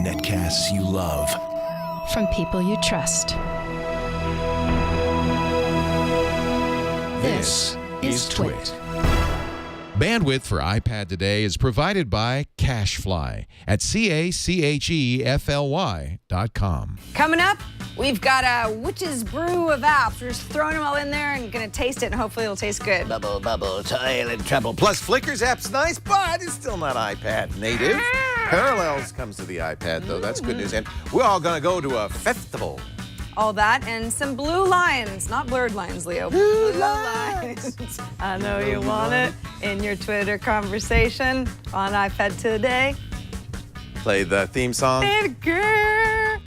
Netcasts you love. From people you trust. This is Twit. Bandwidth for iPad today is provided by CacheFly at CacheFly.com. Coming up, we've got a witch's brew of apps. We're just throwing them all in there and gonna taste it, and hopefully it'll taste good. Bubble, bubble, toil and trouble. Plus, Flickr's app's nice, but it's still not iPad native. Parallels comes to the iPad, though. That's good news. And we're all gonna go to a festival. All that and some blue lines, not blurred lines, Leo. Blue lines. I know you want it in your Twitter conversation on iPad today. Play the theme song. Hey, girl.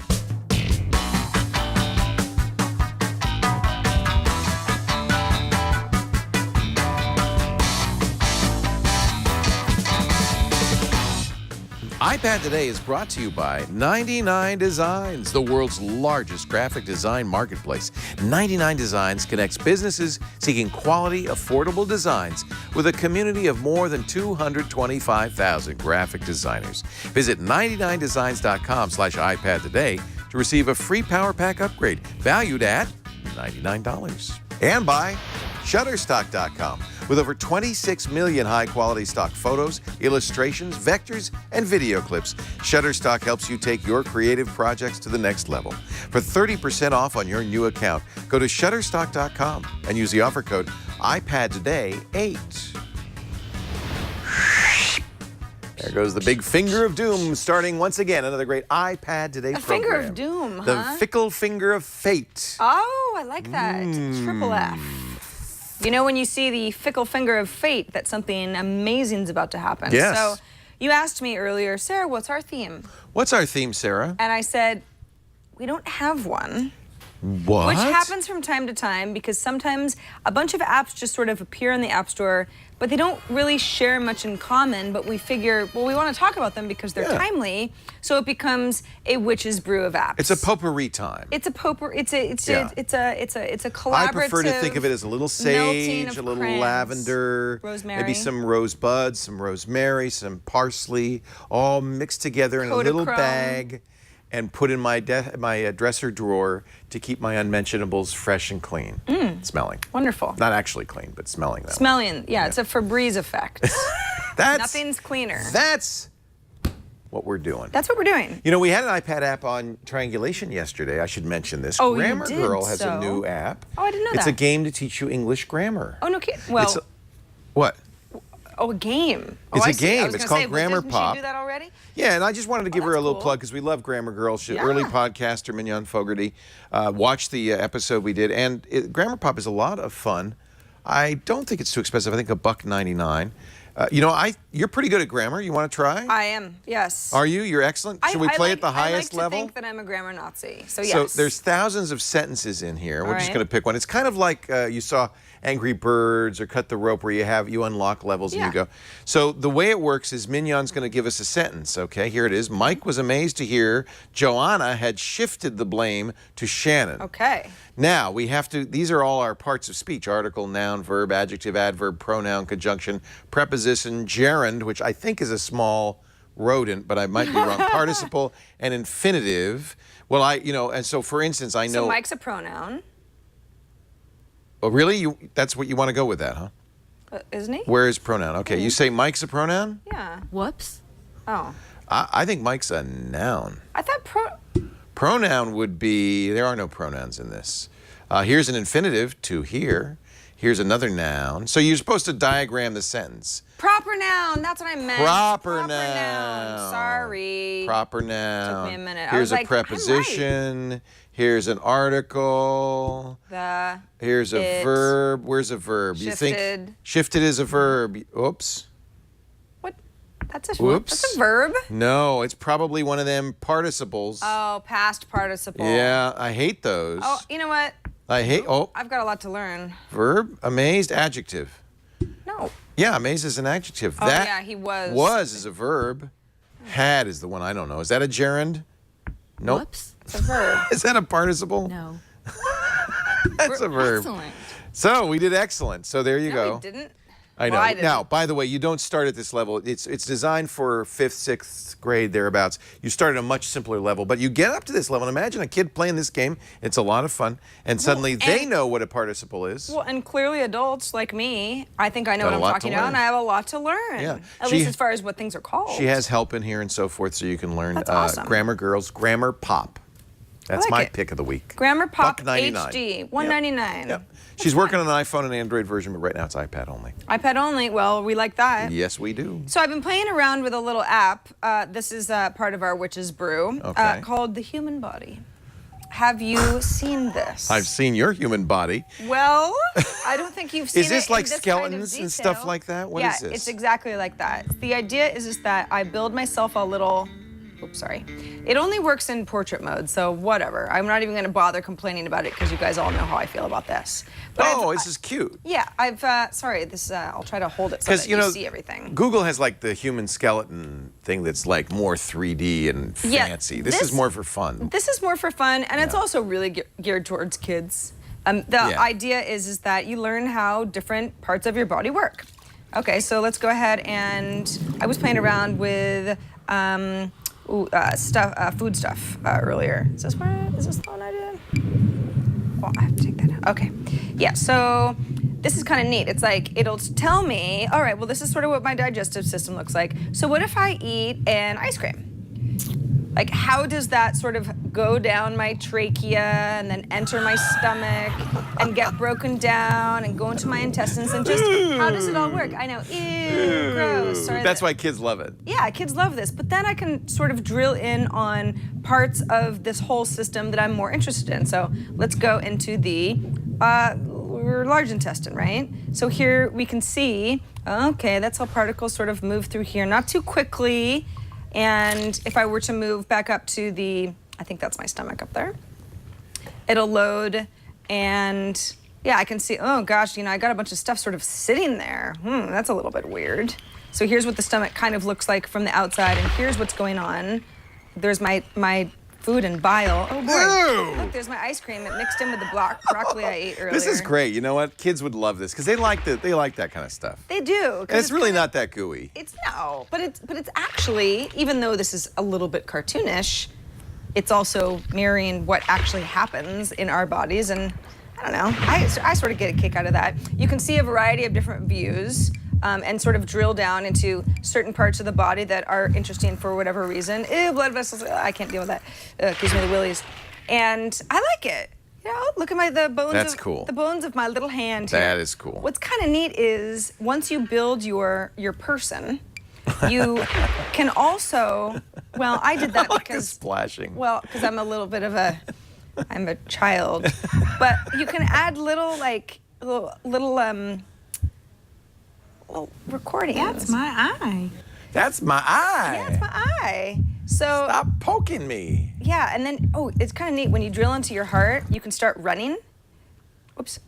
iPad Today is brought to you by 99 Designs, the world's largest graphic design marketplace. 99 Designs connects businesses seeking quality, affordable designs with a community of more than 225,000 graphic designers. Visit 99designs.com/iPad today to receive a free Power Pack upgrade valued at $99. And by Shutterstock.com. With over 26 million high-quality stock photos, illustrations, vectors, and video clips, Shutterstock helps you take your creative projects to the next level. For 30% off on your new account, go to Shutterstock.com and use the offer code iPadToday8. There goes the big finger of doom, starting once again another great iPad Today A program. finger of doom, The huh? fickle finger of fate. Oh, I like that. Triple F. You know when you see the fickle finger of fate that something amazing's about to happen. Yes. So you asked me earlier, Sarah, what's our theme? What's our theme, Sarah? And I said, we don't have one. What? Which happens from time to time because sometimes a bunch of apps just sort of appear in the App Store, but they don't really share much in common, but we figure, well, we want to talk about them because they're timely, so it becomes a witch's brew of apps. It's a potpourri time. It's a potpourri. It's a collaborative. I prefer to think of it as a little sage, a little crayons, lavender, rosemary, maybe some rosebuds, some rosemary, some parsley, all mixed together in a little Kodachrome. bag and put in my dresser drawer to keep my unmentionables fresh and clean, smelling. Wonderful. Not actually clean, but smelling them. Smelling, yeah, it's a Febreze effect. Nothing's cleaner. That's what we're doing. That's what we're doing. You know, we had an iPad app on triangulation yesterday. I should mention this. Oh, you Grammar did, Girl has a so. new app. Oh, I didn't know It's that. a game to teach you English grammar. Oh, no kidding. Well, What? a game. It's I a see. game. I was It's gonna call say, Grammar didn't Pop. she do that already? Yeah, and I just wanted to give her a that's little cool. plug because we love Grammar Girl. She's Yeah. early podcaster, Mignon Fogarty. Watched the episode we did, and Grammar Pop is a lot of fun. I don't think it's too expensive. I think $1.99. You know, you're pretty good at grammar. You want to try? I am, yes. Are you? You're excellent. Should we play at the highest level? I like to think that I'm a grammar Nazi, so yes. So there's thousands of sentences in here. We're just right. going to pick one. It's kind of like you saw Angry Birds or Cut the Rope where you unlock levels and you go. So the way it works is Mignon's going to give us a sentence, okay? Here it is. Mike was amazed to hear Joanna had shifted the blame to Shannon. Okay. Now, we have to, these are all our parts of speech: article, noun, verb, adjective, adverb, pronoun, conjunction, preposition, gerund, which I think is a small rodent, but I might be wrong, participle, and infinitive. Well, and so for instance, I know. So Mike's a pronoun. Oh, really? That's what you want to go with that, huh? Isn't he? Where is pronoun? Okay, you say Mike's a pronoun? Yeah. Whoops. Oh. I think Mike's a noun. I thought Pronoun would be, there are no pronouns in this. Here's an infinitive, to hear. Here's another noun. So you're supposed to diagram the sentence. proper noun. That's what I meant. Proper noun. Sorry. Proper noun. Took me a minute. I Here's was a like, I'm right. preposition. Here's an article. Here's a verb. Where's a verb? You think Shifted. shifted is a verb. Oops. What? That's a Whoops. That's a verb. No, it's probably one of them participles. Oh, past participle. Yeah, I hate those. Oh, you know what? I've got a lot to learn. Verb, amazed, adjective. No. Yeah, amazed is an adjective. Oh, yeah, he was. Was is a verb. Had is the one I don't know. Is that a gerund? Nope. Whoops. It's a verb. Is that a participle? No. That's a verb. Excellent. So we did excellent. So there you No, go. we didn't. I know. Well, I didn't. Now, by the way, you don't start at this level. It's designed for 5th, 6th grade, thereabouts. You start at a much simpler level, but you get up to this level. And imagine a kid playing this game. It's a lot of fun. And suddenly they know what a participle is. Well, and clearly adults like me, I think I know Got what a I'm lot talking to about, learn. and I have a lot to learn. Yeah. At least as far as what things are called. She has help in here and so forth, so you can learn That's awesome. Grammar Girls, Grammar Pop. That's like my it. pick of the week. Grammar Pop $1.99. HD, $1.99. Yep. She's working on an iPhone and Android version, but right now it's iPad only. iPad only. Well, we like that. Yes, we do. So I've been playing around with a little app. This is part of our Witch's Brew Okay. called the Human Body. Have you seen this? I've seen your human body. Well, I don't think you've seen it. Is this in like this skeletons kind of and stuff detail. like that? What yeah, is this? it's exactly like that. The idea is that I build myself a little. Oops, sorry. It only works in portrait mode, so whatever. I'm not even going to bother complaining about it because you guys all know how I feel about this. But This is cute. yeah, sorry, this, I'll try to hold it so that you know, see everything. Google has like the human skeleton thing that's like more 3D and Yeah, fancy. This is more for fun. This is more for fun, and it's also really geared towards kids. The idea is that you learn how different parts of your body work. Okay, so let's go ahead and I was playing around with food stuff earlier. Is this the one I did? Oh, I have to take that out. Okay. Yeah, so this is kind of neat. It's like, it'll tell me, all right, well, this is sort of what my digestive system looks like. So what if I eat an ice cream? Like, how does that sort of go down my trachea and then enter my stomach and get broken down and go into my intestines and just, how does it all work? I know, ew, gross. Sorry, That's why kids love it. yeah, kids love this. But then I can sort of drill in on parts of this whole system that I'm more interested in. So let's go into the large intestine, right? So here we can see, okay, that's how particles sort of move through here, not too quickly. And if I were to move back up to I think that's my stomach up there, it'll load and yeah, I can see, oh gosh, I got a bunch of stuff sort of sitting there. That's a little bit weird. So here's what the stomach kind of looks like from the outside, and here's what's going on. There's my food and bile. Oh boy, Ew. look, there's my ice cream. It mixed in with the broccoli I ate earlier. This is great. You know what? Kids would love this because they like that kind of stuff. They do. And it's really not that gooey. But it's actually, even though this is a little bit cartoonish, it's also mirroring what actually happens in our bodies, and I don't know, I sort of get a kick out of that. You can see a variety of different views and sort of drill down into certain parts of the body that are interesting for whatever reason. Ew, blood vessels, I can't deal with that. Gives me the willies. And I like it. Look at the bones. That's cool. The bones of my little hand here. That is cool. What's kind of neat is once you build your person, you can also, well, I did that I like the because splashing. Well, because I'm a little bit of I'm a child, but you can add little recordings. That's my eye. That's my eye. Yeah, it's my eye. So Stop poking me. yeah, and then it's kind of neat when you drill into your heart. You can start running. Oops.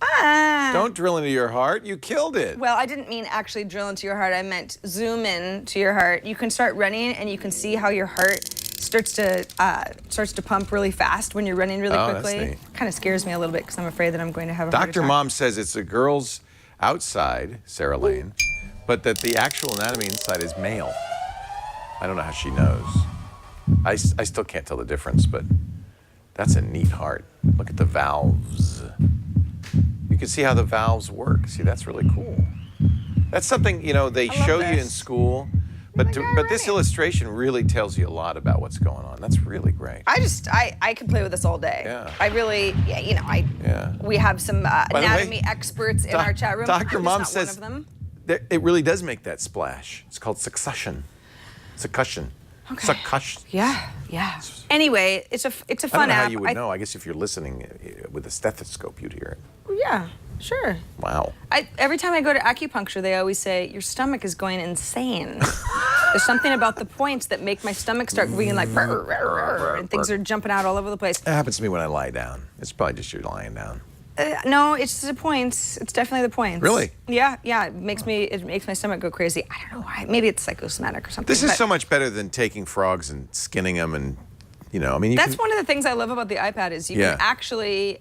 Don't drill into your heart. You killed it. Well, I didn't mean actually drill into your heart. I meant zoom in to your heart. You can start running, and you can see how your heart starts to pump really fast when you're running really Oh, that's quickly. neat. Kind of scares me a little bit because I'm afraid that I'm going to have a heart Dr. attack. Mom says it's a girl's outside, Sarah Lane, but that the actual anatomy inside is male. I don't know how she knows. I still can't tell the difference, but that's a neat heart. Look at the valves. You can see how the valves work. See, that's really cool. That's something, they love show you in this. school, but my guy this running. illustration really tells you a lot about what's going on. That's really great. I could play with this all day. Yeah. I really, Yeah. we have some the way, anatomy experts in our chat room. Dr. I'm just Mom not says one of them. it really does make that splash. It's called succussion. Succussion. Okay. Succussion. Yeah. Anyway, it's a I don't fun know app. how you would know. I guess if you're listening with a stethoscope, you'd hear it. Yeah, sure. Wow. Every time I go to acupuncture, they always say your stomach is going insane. There's something about the points that make my stomach start being like, "Rrr, rrr, rrr," and things are jumping out all over the place. That happens to me when I lie down. It's probably just you lying down. No, it's the points. It's definitely the points. Really? Yeah. It makes my stomach go crazy. I don't know why. Maybe it's psychosomatic or something. This is but so much better than taking frogs and skinning them and, That's one of the things I love about the iPad is you Yeah. can actually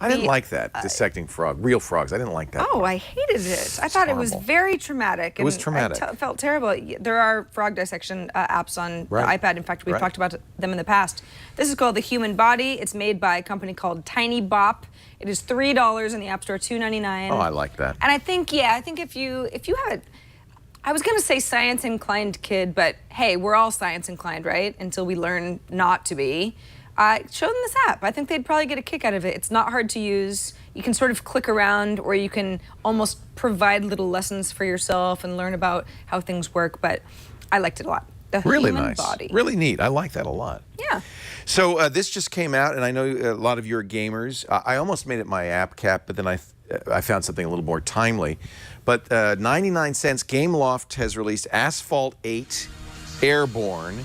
I didn't like that, dissecting real frogs. I didn't like that. Oh, I hated it. I thought it was horrible. very traumatic. It was traumatic. I felt terrible. There are frog dissection apps on the Right. iPad. In fact, we've Right. talked about them in the past. This is called The Human Body. It's made by a company called Tiny Bop. It is $3 in the App Store, $2.99. Oh, I like that. And I think if you have I was going to say science-inclined kid, but hey, we're all science-inclined, right? Until we learn not to be. Show them this app. I think they'd probably get a kick out of it. It's not hard to use. You can sort of click around, or you can almost provide little lessons for yourself and learn about how things work, but I liked it a lot. The Really Human nice. Body. Really neat. I like that a lot. Yeah. So this just came out, and I know a lot of you are gamers. I almost made it my app cap, but then I found something a little more timely. But 99 cents, Gameloft has released Asphalt 8 Airborne.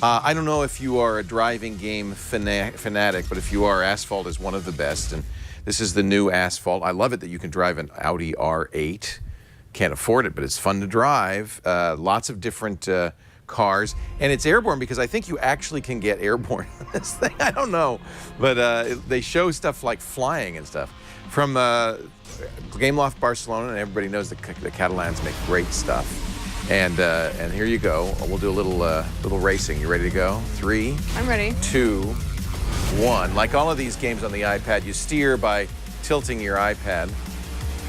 I don't know if you are a driving game fanatic, but if you are, Asphalt is one of the best. And this is the new Asphalt. I love it that you can drive an Audi R8. Can't afford it, but it's fun to drive. Lots of different cars. And it's airborne because I think you actually can get airborne on this thing. I don't know. But they show stuff like flying and stuff. From Gameloft Barcelona, and everybody knows the Catalans make great stuff. And here you go. We'll do a little racing. You ready to go? 3, I'm ready. 2, 1. Like all of these games on the iPad, you steer by tilting your iPad.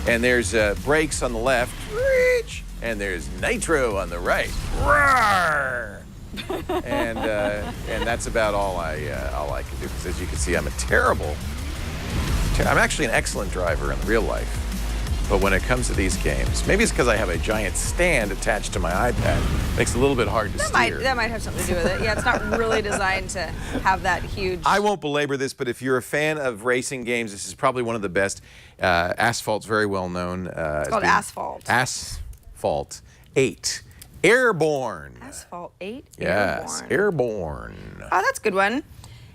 And there's brakes on the left, reach, and there's nitro on the right. Roar! and that's about all I can do. Because as you can see, I'm I'm actually an excellent driver in real life. But when it comes to these games, maybe it's because I have a giant stand attached to my iPad. Makes it a little bit hard to steer. That might have something to do with it. Yeah, it's not really designed to have that huge. I won't belabor this, but if you're a fan of racing games, this is probably one of the best. Asphalt's very well known. It's called Asphalt. Asphalt 8 Airborne. Asphalt 8 Yes, Airborne. Oh, that's a good one.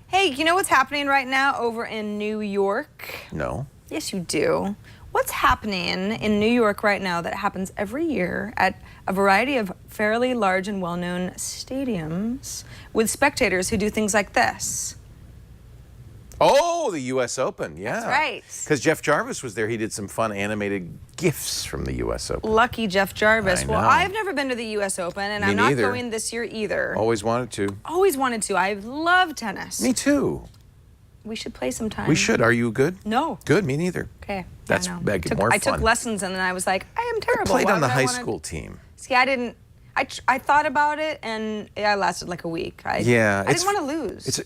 Hey, you know what's happening right now over in New York? No. Yes, you do. What's happening in New York right now that happens every year at a variety of fairly large and well-known stadiums with spectators who do things like this? Oh, the U.S. Open, yeah. That's right. Because Jeff Jarvis was there. He did some fun animated GIFs from the U.S. Open. Lucky Jeff Jarvis. I Well, know. I've never been to the U.S. Open, and Me I'm not neither. going this year either. Always wanted to. Always wanted to. I love tennis. Me too. We should play sometime. We should. Are you good? No. Good, me neither. Okay. That's I know. more I took fun. lessons, and then I was like, I am terrible. Played Why on the would I high wanna- school team. See, I didn't. I thought about it, and I lasted like a week. I didn't want to lose.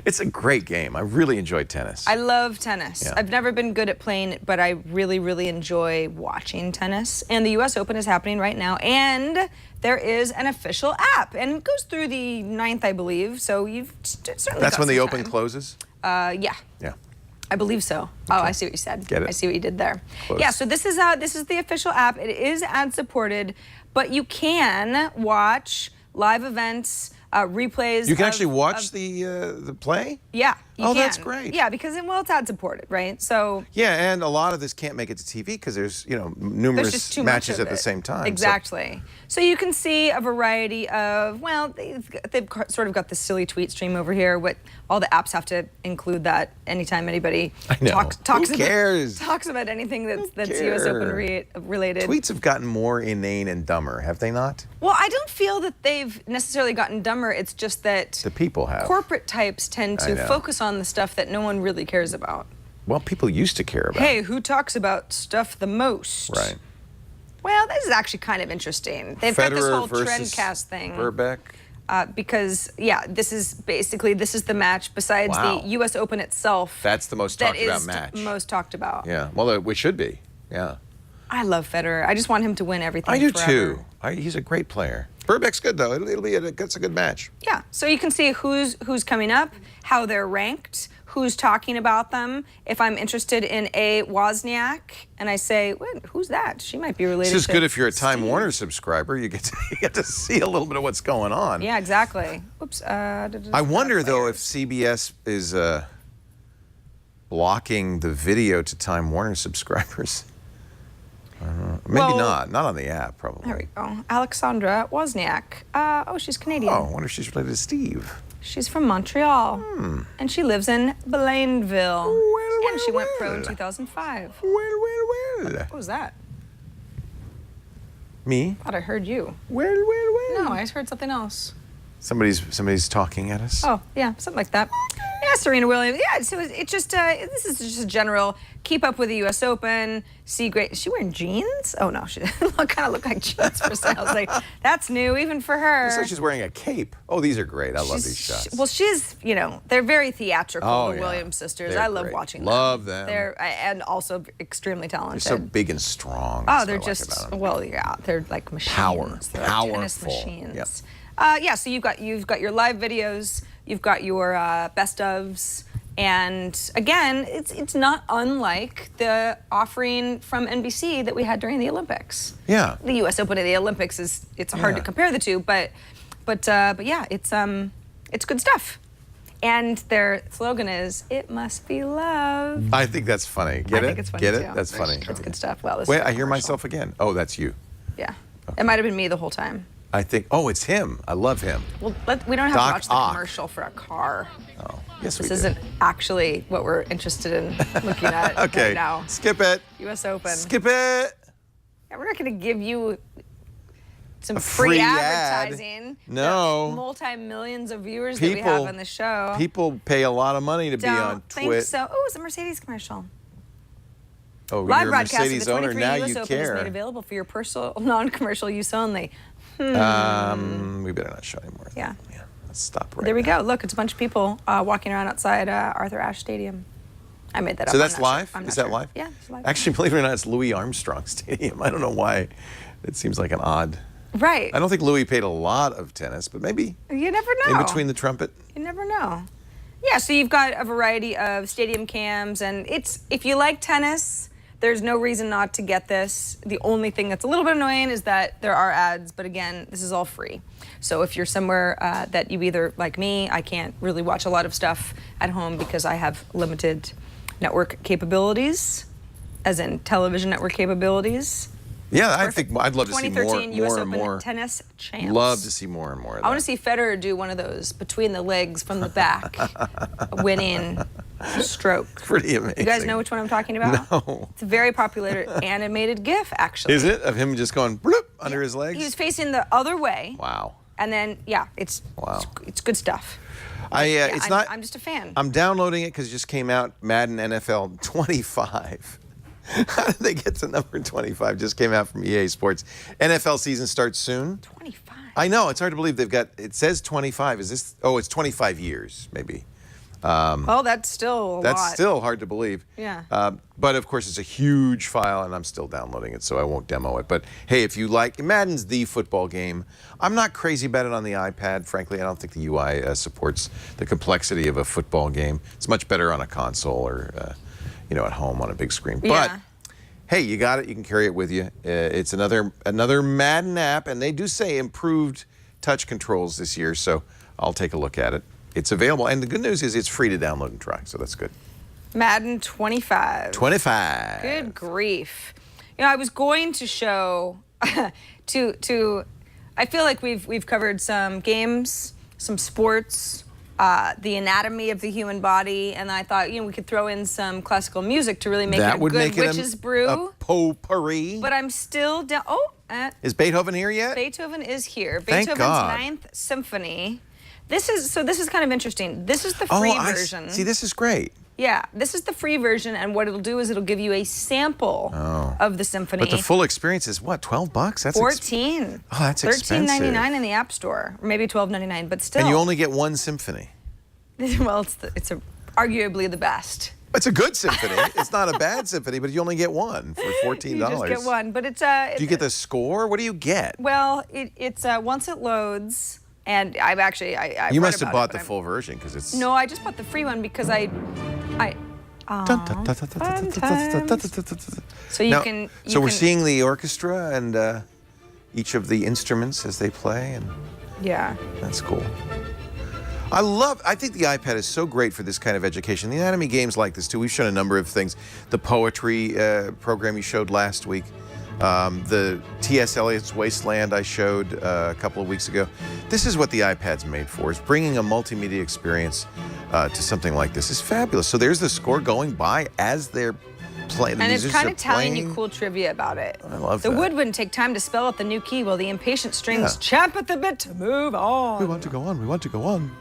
It's a great game. I really enjoyed tennis. I love tennis. Yeah. I've never been good at playing it, but I really, really enjoy watching tennis. And the U.S. Open is happening right now, and there is an official app, and it goes through the 9th, I believe. So you've certainly. That's got when the some Open time. closes? Yeah. Yeah. I believe so. Oh, I see what you said. Get it. I see what you did there. Close. Yeah, so this is the official app. It is ad supported, but you can watch live events, replays. You can of- actually watch of- the play? Yeah. You Oh, can. that's great. Yeah, because it's ad supported, right? So Yeah, and a lot of this can't make it to TV because there's, there's numerous just too much matches of at the it. same time. Exactly. So you can see a variety of, they've sort of got the silly tweet stream over here. All the apps have to include that anytime anybody know. talks Who cares? about anything that's US Open related. Tweets have gotten more inane and dumber, have they not? Well, I don't feel that they've necessarily gotten dumber. It's just that The people have. corporate types tend I to know. focus on the stuff that no one really cares about. Well, people used to care about it. Hey, who talks about stuff the most? Right. Well, this is actually kind of interesting. They've got this Federer whole versus Trendcast thing. Burbeck. Because, this is the match besides Wow. the U.S. Open itself. That's the most that talked about is match. most talked about. Yeah, well, we should be. Yeah. I love Federer. I just want him to win everything I do forever. too. He's a great player. Burbeck's good though. It's a good match. Yeah, so you can see who's coming up, how they're ranked, who's talking about them. If I'm interested in a Wozniak, and I say, who's that? She might be related. This is to good if you're a Time Steve. Warner subscriber. You get to see a little bit of what's going on. Yeah, exactly. Oops. I wonder though if CBS is blocking the video to Time Warner subscribers. I don't know. Maybe Well, not on the app, probably. There we go. Alexandra Wozniak. She's Canadian. Oh, I wonder if she's related to Steve. She's from Montreal. And she lives in Blainville. Well, And she went pro in 2005. Well. What was that? Me? I thought I heard you. Well. No, I just heard something else. Somebody's talking at us. Oh, yeah, something like that. Yeah, Serena Williams. Yeah, so it's just this is just a general keep up with the U.S. Open. See great. Is she wearing jeans? Oh no, she kind of look like jeans for sale. I was like, that's new even for her. Looks like she's wearing a cape. Oh, these are great. I love these shots. Well, she's they're very theatrical. Oh, the yeah. Williams sisters. They're I love great. watching them. Love them. They're and also extremely talented. They're so big and strong. Oh, That's they're what I like just about 'em. well, yeah, they're like machines. Power. They're like tennis Powerful. machines. Yep. Yeah, so you've got your live videos, you've got your best ofs, and again, it's not unlike the offering from NBC that we had during the Olympics. Yeah. The U.S. Open and the Olympics it's hard to compare the two, but yeah, it's good stuff. And their slogan is "It must be love." I think that's funny. Get it? I think it's funny Get too. it? That's funny. It's good stuff. Well, this Wait, is a I hear commercial. myself again. Oh, that's you. Yeah, it might have been me the whole time. I think. Oh, it's him. I love him. Well, we don't have Doc to watch the Ock. commercial for a car. Oh, yes, This we isn't actually what we're interested in looking at Okay. right now. Skip it. U.S. Open. Skip it. Yeah, we're not going to give you some A free free ad. advertising. No. The multi-millions of viewers that we have on the show. People pay a lot of money to be on Don't think Twit. so. Oh, it's a Mercedes commercial. Oh, Live you're a broadcast of Mercedes the owner. 23 Now U.S. you Open is made care. available for your personal, non-commercial use only. We better not show anymore. Yeah. Yeah. Let's stop right There we now. go. Look, it's a bunch of people walking around outside Arthur Ashe Stadium. I made that up. So I'm that's not sure. live? I'm Is not that sure. live? Yeah, it's live. Actually, believe it or not, it's Louis Armstrong Stadium. I don't know why. It seems like an odd. Right. I don't think Louis paid a lot of tennis, but maybe You never know. in between the trumpet. You never know. Yeah, so you've got a variety of stadium cams, and if you like tennis, there's no reason not to get this. The only thing that's a little bit annoying is that there are ads, but again, this is all free. So if you're somewhere that you either, like me, I can't really watch a lot of stuff at home because I have limited network capabilities, as in television network capabilities. Yeah, I think I'd love to see more 2013 U.S. and Open more. tennis champs. Love to see more and more of that. I want to see Federer do one of those between the legs from the back, winning stroke. Pretty amazing. You guys know which one I'm talking about? No. It's a very popular animated GIF, actually. Is it? Of him just going bloop under his legs? He was facing the other way. Wow. And then, yeah, it's good stuff. I'm just a fan. I'm downloading it because it just came out, Madden NFL 25. How did they get to number 25? Just came out from EA Sports. NFL season starts soon. 25. I know, it's hard to believe they've got, it says 25. Is this, oh, it's 25 years, maybe. Well, that's still a lot. That's still hard to believe. Yeah. But of course, it's a huge file, and I'm still downloading it, so I won't demo it. But hey, if you like, Madden's the football game. I'm not crazy about it on the iPad. Frankly, I don't think the UI supports the complexity of a football game. It's much better on a console or, at home on a big screen. Yeah. But hey, you got it. You can carry it with you. It's another Madden app, and they do say improved touch controls this year, so I'll take a look at it. It's available, and the good news is it's free to download and try, so that's good. Madden 25. 25. Good grief. I was going to show I feel like we've covered some games, some sports, the anatomy of the human body, and I thought, we could throw in some classical music to really make That it a would good make it witch's brew. a potpourri. But I'm still down. Is Beethoven here yet? Beethoven is here. Thank Beethoven's God. Ninth Symphony. This is kind of interesting. This is the free version. See, this is great. Yeah, this is the free version, and what it'll do is it'll give you a sample of the symphony. But the full experience is what, $12? That's 14. Oh, that's expensive. $13.99 in the App Store, or maybe $12.99, but still. And you only get one symphony. Well, it's arguably the best. It's a good symphony. It's not a bad symphony, but you only get one for $14. You just get one, but it's Do you get the score? What do you get? Well, it's once it loads. And I've actually, I You read must have about bought it, the but full version because it's. No, I just bought the free one because fun times. So you can. So we're seeing the orchestra and each of the instruments as they play, and Yeah. that's cool. I think the iPad is so great for this kind of education. The anatomy games like this too. We've shown a number of things. The poetry program you showed last week. The T.S. Eliot's Wasteland I showed a couple of weeks ago. This is what the iPad's made for. It's bringing a multimedia experience to something like this. It's fabulous. So there's the score going by as they're playing. And it's kind of telling you cool trivia about it. I love that. The wood wouldn't take time to spell out the new key while the impatient strings champ at the bit to move on. We want to go on. We want to go on.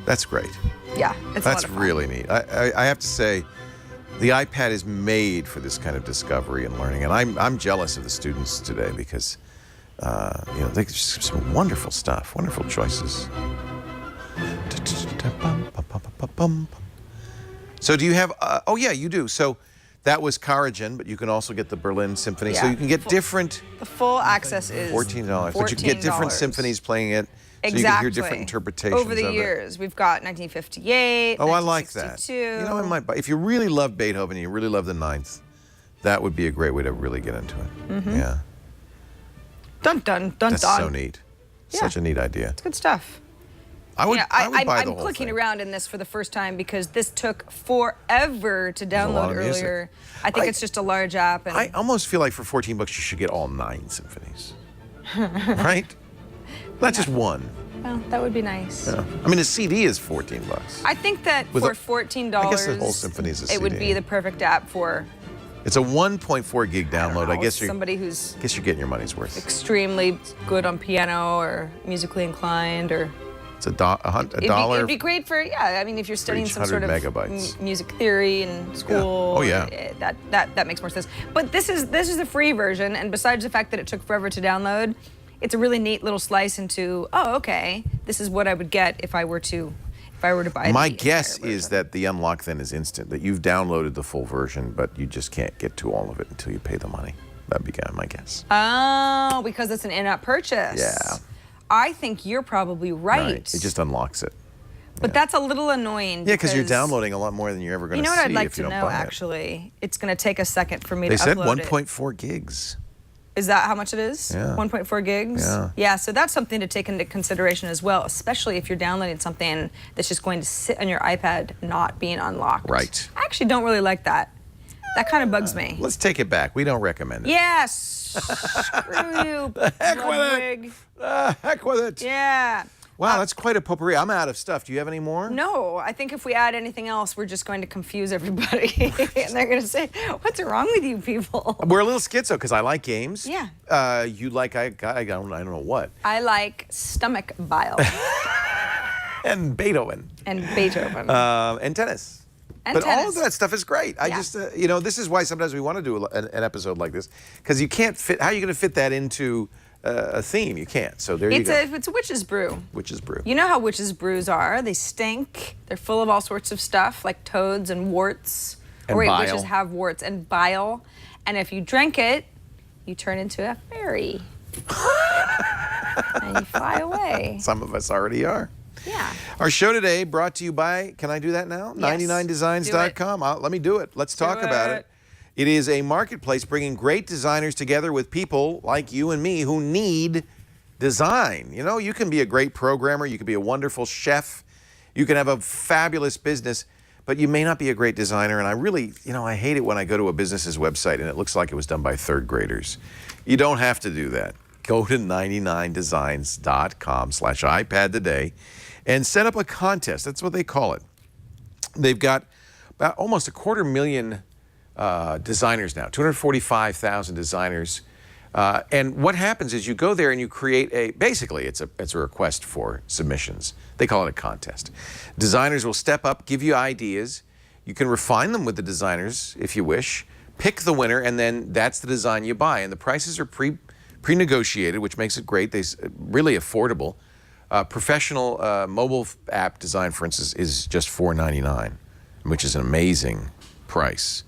That's great. Yeah, it's That's a lot of fun. really neat. I have to say, the iPad is made for this kind of discovery and learning, and I'm jealous of the students today because they just some wonderful stuff, wonderful choices. So do you have? Oh yeah, you do. So that was Karajan, but you can also get the Berlin Symphony. So you can get different. The full access is $14, but you can get different symphonies playing it. So you can hear different interpretations over the years. We've got 1958. Oh, I like that. You know, I might buy. If you really love Beethoven, you really love the Ninth, that would be a great way to really get into it. Mm-hmm. Yeah. Dun dun dun That's dun. so neat. Yeah. Such a neat idea. It's good stuff. I would buy the I'm whole clicking thing. around in this for the first time because this took forever to a lot download of music. earlier. I think it's just a large app. And I almost feel like for $14 you should get all 9 symphonies. Right? Not just one. well, that would be nice. Yeah. I mean, a CD is $14. I think that With for a- $14, I guess the whole symphony is a it would CD. be the perfect app for It's a 1.4 gig download. I guess you're somebody who's you're getting your money's worth. extremely good on piano or musically inclined or It's a dollar. It'd be great for I mean if you're studying each some sort of 100 megabytes. music theory in school. Oh, yeah. That makes more sense. But this is the free version, and besides the fact that it took forever to download, it's a really neat little slice into okay, this is what I would get if I were to buy. My the guess entire is version. that the unlock then is instant. That you've downloaded the full version, but you just can't get to all of it until you pay the money. That'd be kind of my guess. Oh, because it's an in-app purchase. Yeah. I think you're probably right. It just unlocks it. But that's a little annoying. Yeah, because you're downloading a lot more than you're ever going You to know see what I'd like if you to don't know, buy it. actually? It's going to take a second for me They to said upload it. 1.4 gigs. Is that how much it is? Yeah. 1.4 gigs? Yeah. Yeah, so that's something to take into consideration as well, especially if you're downloading something that's just going to sit on your iPad not being unlocked. Right. I actually don't really like that. That kind of bugs me. Let's take it back. We don't recommend it. Yes! Screw you, heck with it. Ludwig. Heck with it. Yeah. Wow, that's quite a potpourri. I'm out of stuff. Do you have any more? No, I think if we add anything else, we're just going to confuse everybody. And they're going to say, what's wrong with you people? We're a little schizo because I like games. Yeah. You like I don't know what. I like stomach bile And Beethoven. and Beethoven. And tennis. And But all tennis. of that stuff is great. I Yeah. just, this is why sometimes we want to do an episode like this because you can't fit. How are you going to fit that into a theme? You can't. So there you go. It's a witch's brew. Witch's brew. You know how witches' brews are. They stink. They're full of all sorts of stuff like toads and warts. And witches bile. have warts and bile. And if you drink it, you turn into a fairy. And you fly away. Some of us already are. Yeah. Our show today brought to you by, can I do that now? Yes. 99designs.com. Let me do it. Let's talk about it. It is a marketplace bringing great designers together with people like you and me who need design. You know, you can be a great programmer. You can be a wonderful chef. You can have a fabulous business, but you may not be a great designer. And I really, I hate it when I go to a business's website and it looks like it was done by third graders. You don't have to do that. Go to 99designs.com/iPad today and set up a contest. That's what they call it. They've got about almost 250,000 designers now, 245,000 designers. And what happens is you go there and you create basically it's a request for submissions. They call it a contest. Designers will step up, give you ideas. You can refine them with the designers if you wish. Pick the winner, and then that's the design you buy. And the prices are pre-negotiated, which makes it great. They're really affordable. Professional mobile app design, for instance, is just $4.99, which is an amazing price.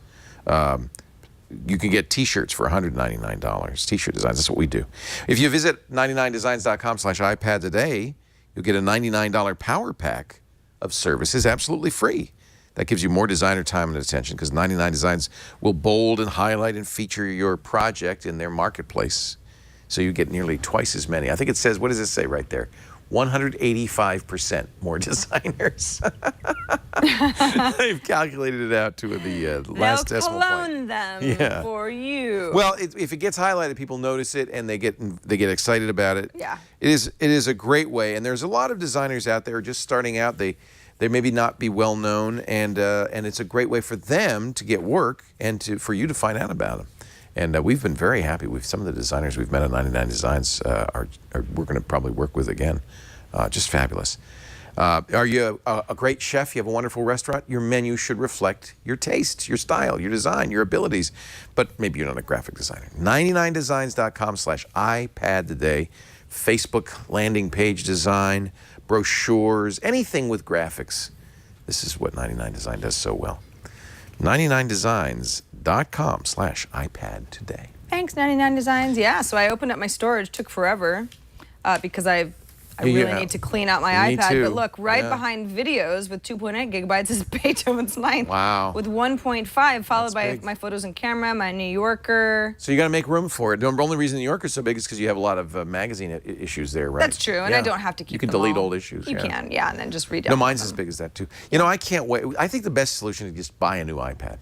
You can get T-shirts for $199. T-shirt designs, that's what we do. If you visit 99designs.com/iPad today, you'll get a $99 power pack of services absolutely free. That gives you more designer time and attention because 99 Designs will bold and highlight and feature your project in their marketplace. So you get nearly twice as many. I think it says, what does it say right there? 185% more designers. They've calculated it out to the last They'll decimal clone point. them for you. Well, if it gets highlighted, people notice it and they get excited about it. Yeah. It is a great way, and there's a lot of designers out there just starting out. They maybe not be well known, and it's a great way for them to get work and for you to find out about them. And we've been very happy with some of the designers we've met at 99 Designs. We're going to probably work with again. Just fabulous. Are you a great chef? You have a wonderful restaurant? Your menu should reflect your taste, your style, your design, your abilities. But maybe you're not a graphic designer. 99designs.com/iPad today. Facebook landing page design, brochures, anything with graphics. This is what 99 Design does so well. 99designs.com/iPad today. Thanks, 99 Designs. Yeah, so I opened up my storage. Took forever because I really need to clean out my Me iPad. too. But look, behind videos with 2.8 gigabytes is Beethoven's Ninth. Wow. With 1.5, followed That's by big. my photos and camera, my New Yorker. So you got to make room for it. The only reason New Yorker's so big is because you have a lot of magazine issues there, right? That's true, and Yeah. I don't have to keep You can them delete all. old issues. You can, yeah, and then just read No, mine's as big as that too. You know, I can't wait. I think the best solution is just buy a new iPad.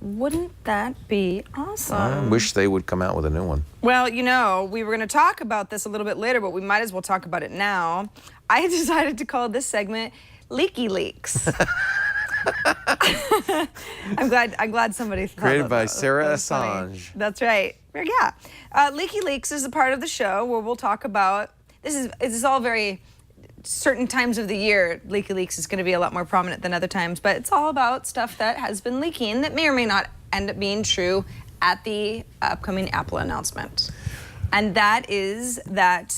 Wouldn't that be awesome? I wish they would come out with a new one. Well, you know, we were going to talk about this a little bit later, but we might as well talk about it now. I decided to call this segment Leaky Leaks. I'm glad somebody thought Created that by was Sarah funny. Assange. That's right. Yeah. Leaky Leaks is a part of the show where we'll talk about this is all very certain times of the year. Leaky Leaks is going to be a lot more prominent than other times, but it's all about stuff that has been leaking that may or may not end up being true at the upcoming Apple announcement. And that is that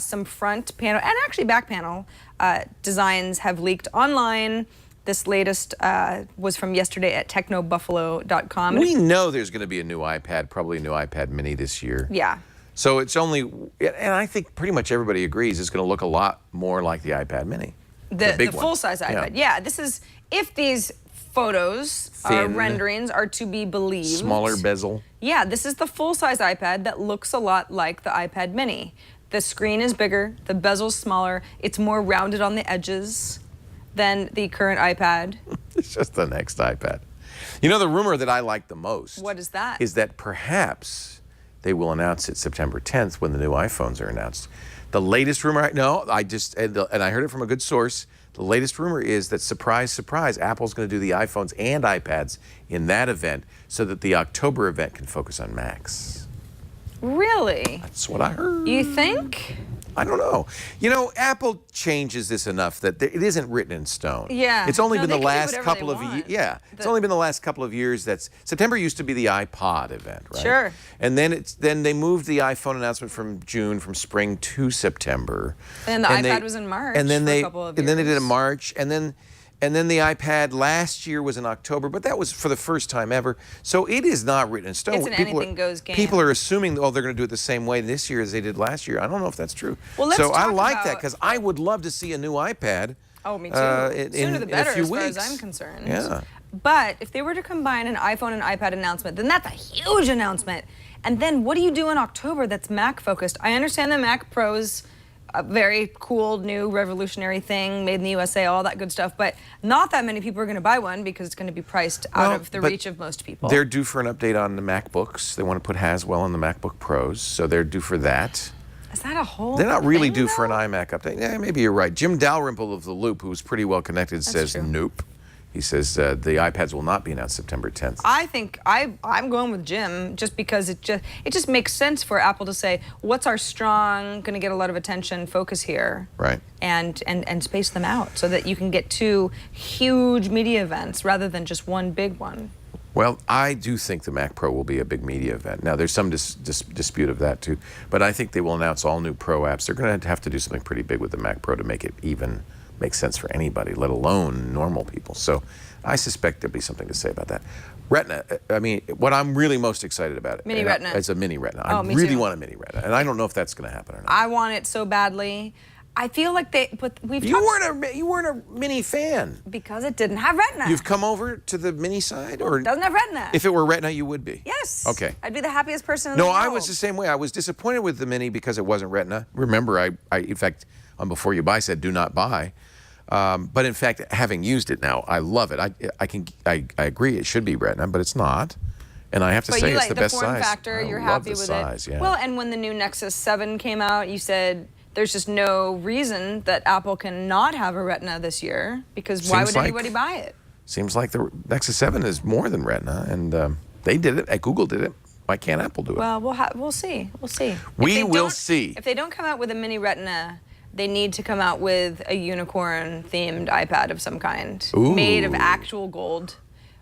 some front panel and actually back panel designs have leaked online. This latest was from yesterday at technobuffalo.com. We know there's going to be a new iPad, probably a new iPad mini this year. Yeah. So it's only, and I think pretty much everybody agrees it's going to look a lot more like the iPad mini. The big one. full-size iPad. Yeah, this is, if these photos, Thin. renderings are to be believed. Smaller bezel. Yeah, this is the full-size iPad that looks a lot like the iPad mini. The screen is bigger, the bezel's smaller, it's more rounded on the edges than the current iPad. It's just the next iPad. You know, the rumor that I like the most. What is that? Is that perhaps they will announce it September 10th when the new iPhones are announced. The latest rumor, and I heard it from a good source. The latest rumor is that, surprise, surprise, Apple's going to do the iPhones and iPads in that event so that the October event can focus on Macs. Really? That's what I heard. You think? I don't know. You know, Apple changes this enough that it isn't written in stone. Yeah. It's only No, been they the can do last whatever couple they of want. it's only been the last couple of years that's September used to be the iPod event, right? Sure. And then they moved the iPhone announcement from spring to September. And the iPad was in March and then for a couple of and then they did it years. in March, and then the iPad last year was in October, but that was for the first time ever. So it is not written in stone. It's an anything goes game. People are assuming, they're going to do it the same way this year as they did last year. I don't know if that's true. Well, let's so I talk like that about- because I would love to see a new iPad. Oh, me too. In Sooner the a better, few as far weeks. as I'm concerned. Yeah. But if they were to combine an iPhone and iPad announcement, then that's a huge announcement. And then what do you do in October that's Mac focused? I understand the Mac Pro's a very cool, new, revolutionary thing, made in the USA, all that good stuff. But not that many people are going to buy one because it's going to be priced out of the but reach of most people. They're due for an update on the MacBooks. They want to put Haswell on the MacBook Pros, so they're due for that. Is that a whole They're not really thing, due for an though? iMac update. Yeah, maybe you're right. Jim Dalrymple of The Loop, who's pretty well connected, says true. nope. He says the iPads will not be announced September 10th. I think I'm going with Jim just because it just makes sense for Apple to say what's our strong, going to get a lot of attention, focus here, Right. and space them out so that you can get two huge media events rather than just one big one. Well, I do think the Mac Pro will be a big media event. Now, there's some dispute of that too, but I think they will announce all new Pro apps. They're going to have to do something pretty big with the Mac Pro to make it even make sense for anybody, let alone normal people. So I suspect there'll be something to say about that. Retina, I mean, what I'm really most excited about Mini Retina. is a mini Retina. Oh, I me really too. want a mini Retina, and I don't know if that's going to happen or not. I want it so badly. I feel like but we've You weren't a mini fan. because it didn't have Retina. You've come over to the mini side, or It doesn't have Retina. if it were Retina, you would be. Yes. Okay. I'd be the happiest person in the No, world. I was the same way. I was disappointed with the Mini because it wasn't Retina. Remember, I in fact, on Before You Buy said do not buy. But in fact, having used it now, I love it. I agree it should be Retina, but it's not. And I have to say, it's the best size. But you like the form factor, you're happy with size, it. Yeah. Well, and when the new Nexus 7 came out, you said there's just no reason that Apple can not have a Retina this year, because why would anybody buy it? Seems like the Nexus 7 is more than Retina, and they did it. Google did it. Why can't Apple do it? Well, we'll see. We'll see. We will see. If they don't come out with a mini Retina, they need to come out with a unicorn-themed iPad of some kind, made of actual gold,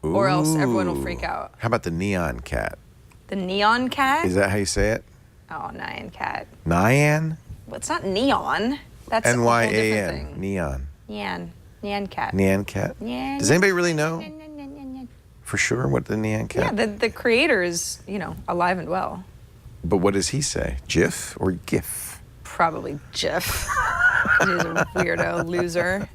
or else everyone will freak out. How about the Neon Cat? The Neon Cat? Is that how you say it? Oh, Nyan Cat. Nyan? Well, it's not neon. That's a whole different N-Y-A-N. thing. Neon. Nyan Cat. Neon Cat? Nyan. Does anybody really know for sure what the Neon Cat? Yeah, the creator is, alive and well. But what does he say? GIF or GIF? Probably GIF. He's a weirdo loser.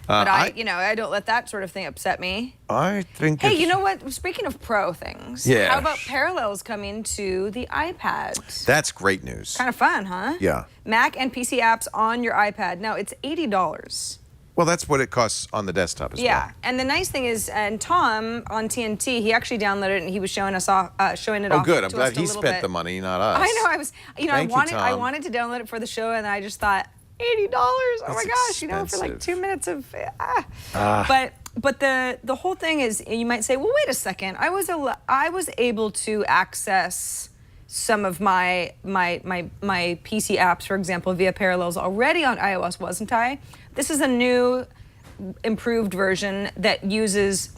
But I don't let that sort of thing upset me. I think. Hey, you know what? Speaking of pro things, yeah. How about Parallels coming to the iPad? That's great news. Kind of fun, huh? Yeah. Mac and PC apps on your iPad. Now, it's $80. Well, that's what it costs on the desktop as well. Yeah, and the nice thing is, and Tom on TNT, he actually downloaded it and he was showing it off. Oh, good. I'm glad he spent the money, not us. I know. I was, I Tom. wanted to download it for the show, and I just thought, $80. Oh my gosh, expensive. for like 2 minutes of. But the whole thing is, you might say, well, wait a second. I was able to access some of my PC apps, for example, via Parallels already on iOS, wasn't I? This is a new, improved version that uses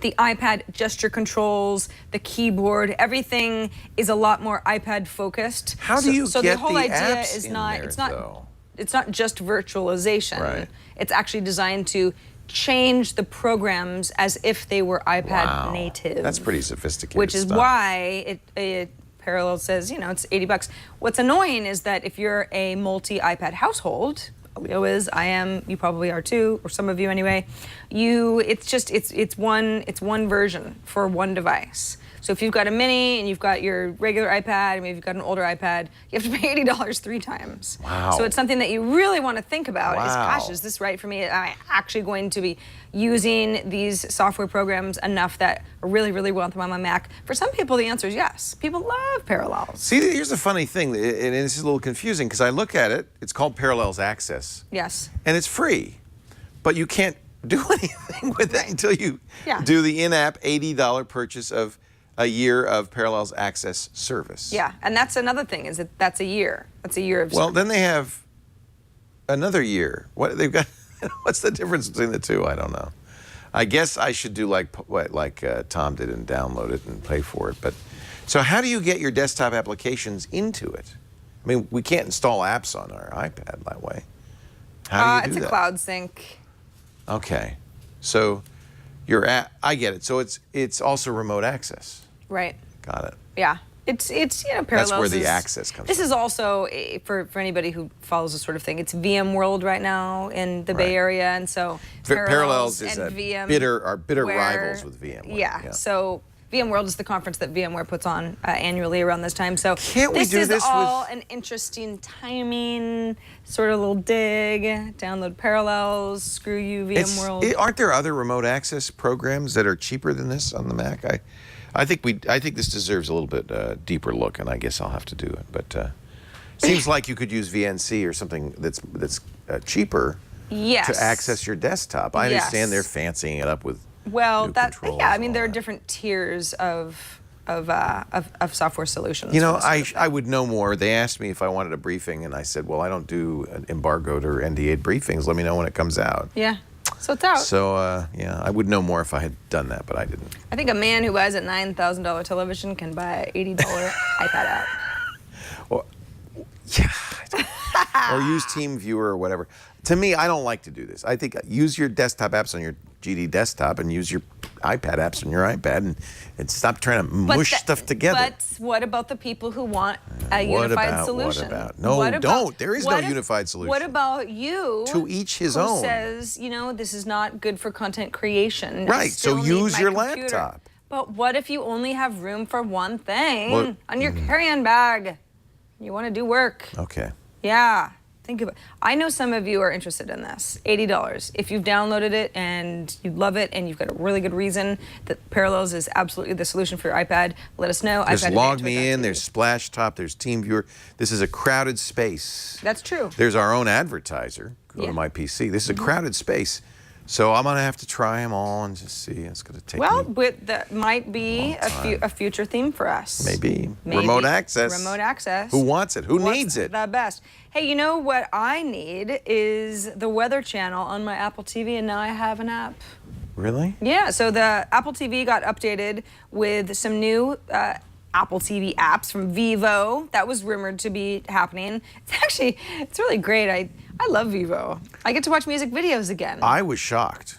the iPad gesture controls, the keyboard, everything is a lot more iPad focused. How do you so get the whole the idea apps is in not there, it's not though? It's not just virtualization. Right. It's actually designed to change the programs as if they were iPad native. That's pretty sophisticated Which is stuff. why it Parallel says, it's $80. What's annoying is that if you're a multi-iPad household, Leo is, I am, you probably are too, or some of you anyway, it's one version for one device. So if you've got a mini and you've got your regular iPad, and maybe you've got an older iPad, you have to pay $80 3 times. Wow. So it's something that you really want to think about is, Wow. gosh, is this right for me? Am I actually going to be using these software programs enough that I really, really want them on my Mac? For some people, the answer is yes. People love Parallels. See, here's the funny thing, and this is a little confusing, because I look at it, it's called Parallels Access. Yes. And it's free, but you can't do anything with it until you Yeah. do the in-app $80 purchase of a year of Parallels Access service. Yeah, and that's another thing, is that that's a year. That's a year of Well, then they have another year. What they've got? What's the difference between the two? I don't know. I guess I should do like Tom did and download it and pay for it. But so how do you get your desktop applications into it? I mean, we can't install apps on our iPad that way. How do you do it's that? a cloud sync. Okay, so your app. I get it. So it's also remote access. Right. Got it. Yeah. It's Parallels. That's where the is- access comes This from. is also, for anybody who follows this sort of thing, it's VMworld right now in the Bay Right. Area, and so Parallels is and bitter VMware- rivals with VMware. Yeah. So VMworld is the conference that VMware puts on annually around this time. So Can't we do is this all with- an interesting timing, sort of little dig. Download Parallels. Screw you, VMworld. Aren't there other remote access programs that are cheaper than this on the Mac? I think this deserves a little bit deeper look, and I guess I'll have to do it. But seems like you could use VNC or something that's cheaper Yes. to access your desktop. I understand Yes. they're fancying it up with Well, new that controls yeah. I and mean, all there are that. different tiers of software solutions. You know, for this sort of I would know more. They asked me if I wanted a briefing, and I said, well, I don't do embargoed or NDA'd briefings. Let me know when it comes out. Yeah. So it's out. So, yeah, I would know more if I had done that, but I didn't. I think a man who buys a $9,000 television can buy an $80 iPad app. Well, yeah. Or use TeamViewer or whatever. To me, I don't like to do this. I think use your desktop apps on your GD desktop and use your iPad apps on your iPad and stop trying to mush stuff together. But what about the people who want a What unified about- solution? what about? No, What about- don't. There is no what if- unified solution. What about you? To each his who own. says, this is not good for content creation. I Right, so still need use my your computer. laptop. But what if you only have room for one thing Well, on your carry-on bag? You want to do work. Okay. Yeah. think of it. I know some of you are interested in this. $80. If you've downloaded it and you love it and you've got a really good reason that Parallels is absolutely the solution for your iPad, let us know. There's Log Me In, there's Splash Top, there's TeamViewer. This is a crowded space. That's true. There's our own advertiser. Go to my PC. This is a crowded space. So I'm going to have to try them all and just see. It's going to take Well, me but that might be a future theme for us. Maybe. Remote access. Remote access. Who wants it? Who What's needs it? the best? Hey, you know what I need is the Weather Channel on my Apple TV, and now I have an app. Really? Yeah, so the Apple TV got updated with some new Apple TV apps from Vivo. That was rumored to be happening. It's really great. I love Vivo. I get to watch music videos again. I was shocked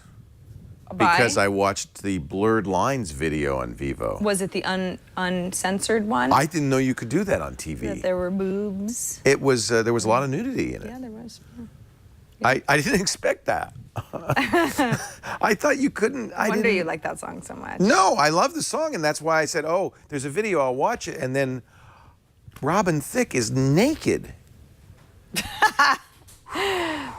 because I watched the blurred lines video on Vivo. Was it the uncensored one? I didn't know you could do that on TV. That there were boobs. It was there was a lot of nudity in it. Yeah, there was. I didn't expect that. I thought you couldn't. No wonder you like that song so much. No, I love the song, and that's why I said, "Oh, there's a video. I'll watch it." And then Robin Thicke is naked.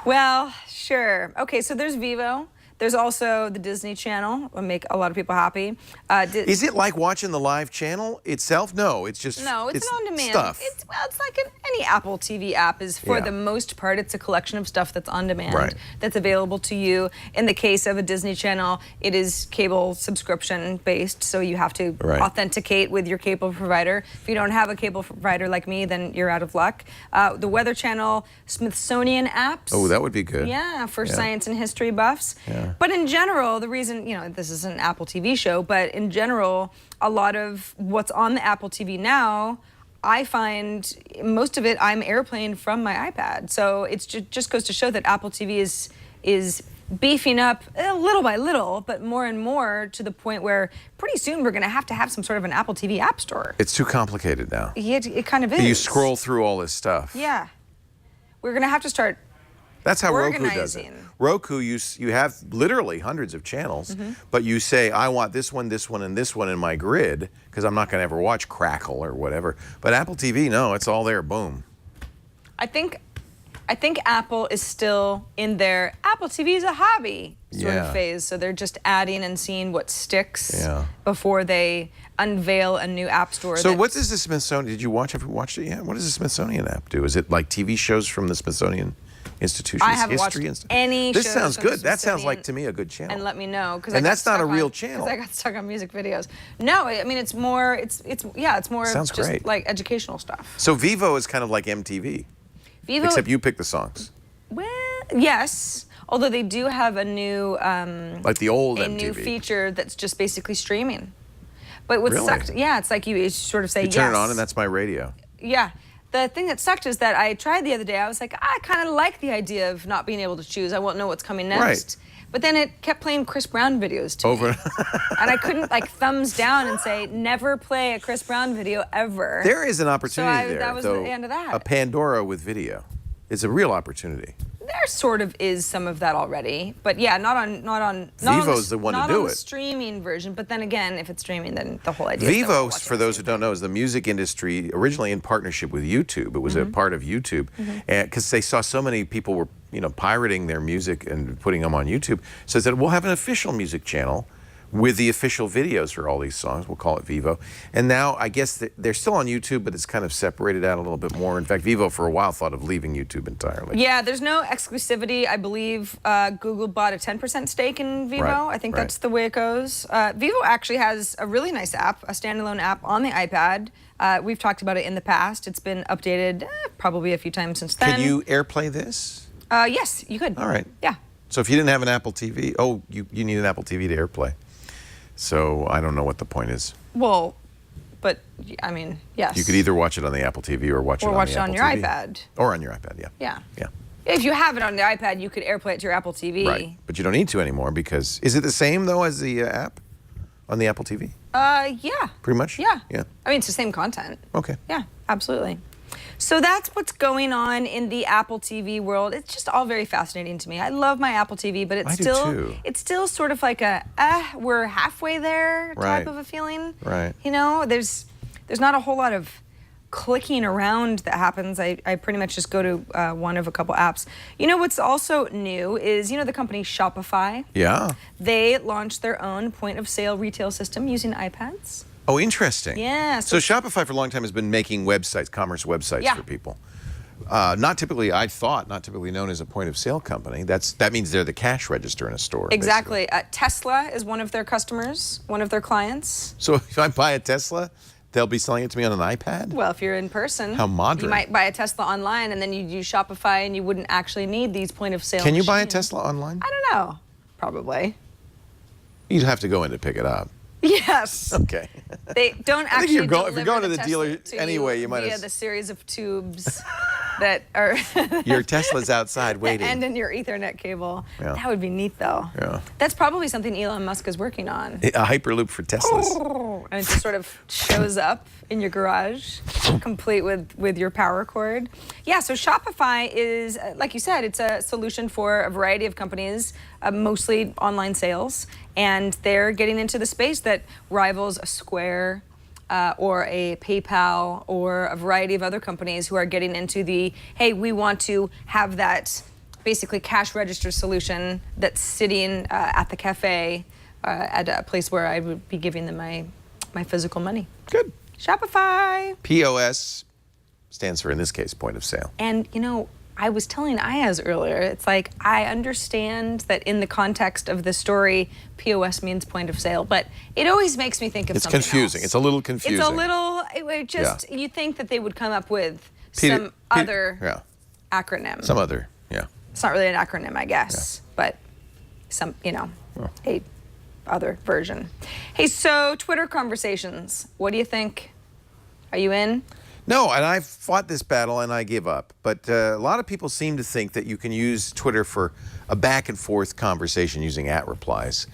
Well, sure. Okay, so there's Vivo. There's also the Disney Channel. Will make a lot of people happy. Is it like watching the live channel itself? No, it's just it's an on-demand stuff. It's like any Apple TV app is. For the most part, it's a collection of stuff that's on demand, that's available to you. In the case of a Disney Channel, it is cable subscription based, so you have to authenticate with your cable provider. If you don't have a cable provider like me, then you're out of luck. The Weather Channel, Smithsonian apps. Oh, that would be good. Yeah, for science and history buffs. Yeah. But in general, the reason, this is an Apple TV show, but in general, a lot of what's on the Apple TV now, I find most of it I'm airplaying from my iPad. So it just goes to show that Apple TV is beefing up little by little, but more and more to the point where pretty soon we're going to have some sort of an Apple TV app store. It's too complicated now. Yeah, it kind of is. You scroll through all this stuff. Yeah. We're going to have to start That's how Roku does it. Roku, you have literally hundreds of channels, but you say, I want this one, and this one in my grid, because I'm not going to ever watch Crackle or whatever. But Apple TV, no, it's all there, boom. I think Apple is still in their Apple TV is a hobby sort of phase, so they're just adding and seeing what sticks before they unveil a new app store. So what does the Smithsonian, have you watched it yet? What does the Smithsonian app do? Is it like TV shows from the Smithsonian Institution's I haven't history watched and any This shows sounds from good. the That sounds like, Smithsonian, to me, a good channel. and let me know, because that's not a real channel. Because I got stuck on music videos. No, I mean it's more Sounds just great. like educational stuff. So Vivo is kind of like MTV, Vivo, except you pick the songs. well, yes. Although they do have a new Like the old a MTV. new feature that's just basically streaming. But what Really? sucked, it's like you sort of say You yes. turn it on and that's my radio. Yeah. The thing that sucked is that I tried the other day. I was like, I kind of like the idea of not being able to choose. I won't know what's coming next. Right. But then it kept playing Chris Brown videos to me. And I couldn't thumbs down and say, never play a Chris Brown video ever. There is an opportunity there, that was though. the end of that. A Pandora with video. It's a real opportunity. There sort of is some of that already, but not on Vivo's the one to do not on it. the streaming version. But then again, if it's streaming, then the whole idea. is that we'll Vivo, watch it for on the those same who don't know, is the music industry originally in partnership with YouTube. It was a part of YouTube, because they saw so many people were pirating their music and putting them on YouTube. So they said, we'll have an official music channel with the official videos for all these songs. We'll call it Vivo. And now I guess they're still on YouTube, but it's kind of separated out a little bit more. In fact, Vivo for a while thought of leaving YouTube entirely. Yeah, there's no exclusivity. I believe Google bought a 10% stake in Vivo. Right, I think that's the way it goes. Vivo actually has a really nice app, a standalone app on the iPad. We've talked about it in the past. It's been updated probably a few times since then. Can you AirPlay this? Yes, you could. All right. Yeah. So if you didn't have an Apple TV, you need an Apple TV to AirPlay. So I don't know what the point is. Well, but I mean, yes. You could either watch it on the Apple TV or watch it on the Apple your TV. iPad. Or on your iPad, yeah. Yeah. Yeah. If you have it on the iPad, you could AirPlay it to your Apple TV. Right. But you don't need to anymore because is it the same though as the app on the Apple TV? Yeah. Pretty much? Yeah. Yeah. I mean, it's the same content. Okay. Yeah, absolutely. So that's what's going on in the Apple TV world. It's just all very fascinating to me. I love my Apple TV, but I do too. it's still sort of like a we're halfway there type Right. of a feeling. Right. There's not a whole lot of clicking around that happens. I pretty much just go to one of a couple apps. You know what's also new is, you know, the company Shopify? Yeah. They launched their own point-of-sale retail system using iPads. Oh, interesting. Yeah. So Shopify for a long time has been making websites, commerce websites for people. Not typically known as a point-of-sale company. That means they're the cash register in a store. Exactly. Tesla is one of their customers, one of their clients. So if I buy a Tesla, they'll be selling it to me on an iPad? Well, if you're in person. How modern. You might buy a Tesla online, and then you use Shopify, and you wouldn't actually need these point-of-sale Can you buy a machines. Tesla online? I don't know. Probably. You'd have to go in to pick it up. Yes. Okay. They don't I think actually if you're going deliver to the Tesla dealer to anyway, you might via have... the series of tubes that are... Your Tesla's outside waiting. And in your Ethernet cable. Yeah. That would be neat, though. Yeah. That's probably something Elon Musk is working on. A Hyperloop for Teslas. And it just sort of shows up in your garage, complete with your power cord. Yeah, so Shopify is, like you said, it's a solution for a variety of companies, mostly online sales. And they're getting into the space that rivals a Square or a PayPal or a variety of other companies who are getting into the, hey, we want to have that basically cash register solution that's sitting at the cafe at a place where I would be giving them my physical money. Good. Shopify. POS stands for, in this case, point of sale. And, you know, I was telling Ayaz earlier, it's like, I understand that in the context of the story, POS means point of sale, but it always makes me think of something confusing. else. It's a little confusing. It's a little, it just, you think that they would come up with Peter, other acronym. Some other, yeah. It's not really an acronym, I guess, but some, you know, a other version. Hey, so Twitter conversations, what do you think? Are you in? No, and I've fought this battle and I give up. But a lot of people seem to think that you can use Twitter for a back and forth conversation using @ replies.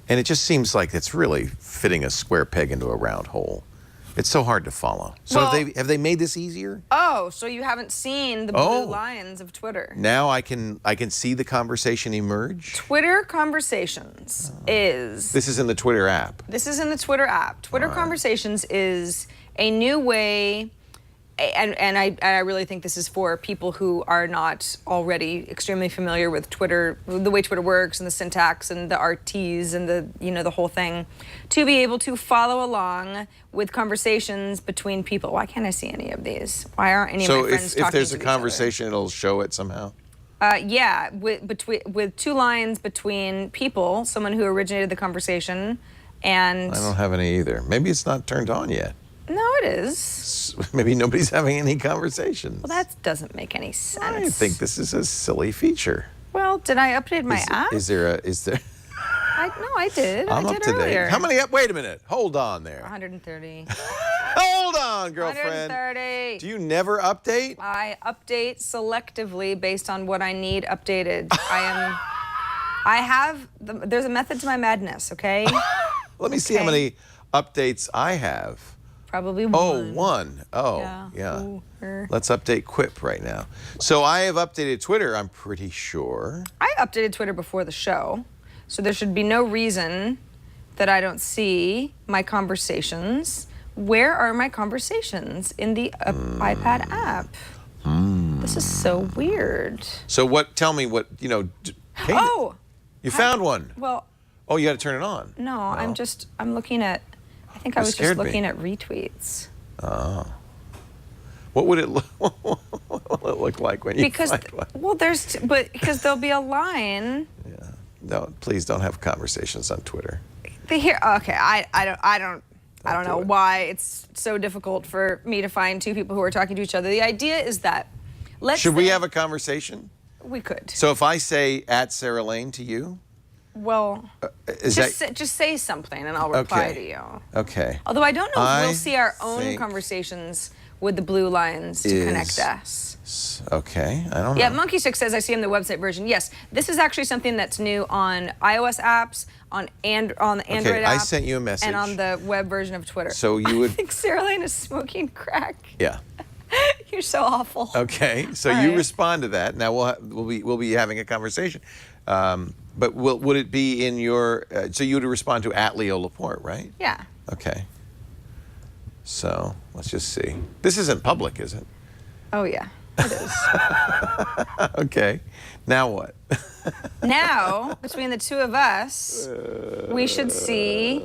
And it just seems like it's really fitting a square peg into a round hole. It's so hard to follow. So Well, have they made this easier? Oh, so you haven't seen the blue lines of Twitter. Now I can see the conversation emerge? Twitter Conversations is... This is in the Twitter app. This is in the Twitter app. Twitter Conversations is a new way... And I really think this is for people who are not already extremely familiar with Twitter, the way Twitter works and the syntax and the RTs and the whole thing, to be able to follow along with conversations between people. Why can't I see any of these? Why aren't any of my friends talking to each other? So if there's a conversation, it'll show it somehow? Yeah, with two lines between people, someone who originated the conversation and... I don't have any either. Maybe it's not turned on yet. No, it is. Maybe nobody's having any conversations. Well, that doesn't make any sense. I think this is a silly feature. Well, did I update my app? Is there? No, I did. I'm I up did to earlier. date. How many up? Wait a minute. Hold on there. 130. Hold on, girlfriend. 130. Do you never update? I update selectively based on what I need updated. There's a method to my madness, okay? Let me see how many updates I have. Probably one. Oh, one. Oh, yeah. Ooh, Let's update Quip right now. So I have updated Twitter, I'm pretty sure. I updated Twitter before the show, so there should be no reason that I don't see my conversations. Where are my conversations in the iPad app? This is so weird. So tell me what, you found one. Well, Oh, you got to turn it on. no, I'm looking at, I think I was just scared me. looking at retweets. Oh. What would it look like when you find one? Well, because there'll be a line. Yeah. No, please don't have conversations on Twitter. Okay, I don't know do it. why it's so difficult for me to find two people who are talking to each other. The idea is that Should we have a conversation? We could. So if I say @Sarah Lane to you, Well, just say something and I'll reply to you. Okay. Although I don't know if we'll see our own think conversations with the blue lines to connect us. Okay, I don't know. Yeah, Monkey Stick says I see in the website version. Yes, this is actually something that's new on iOS apps, on the Android app. I sent you a message. And on the web version of Twitter. So you would... I think Sarah Lane is smoking crack. Yeah. You're so awful. Okay, so All you right. respond to that. Now we'll be having a conversation. But would it be in your... so you would respond to @Leo Laporte, right? Yeah. Okay. So let's just see. This isn't public, is it? Oh, yeah, it is. Okay. Now what? Now, between the two of us, we should see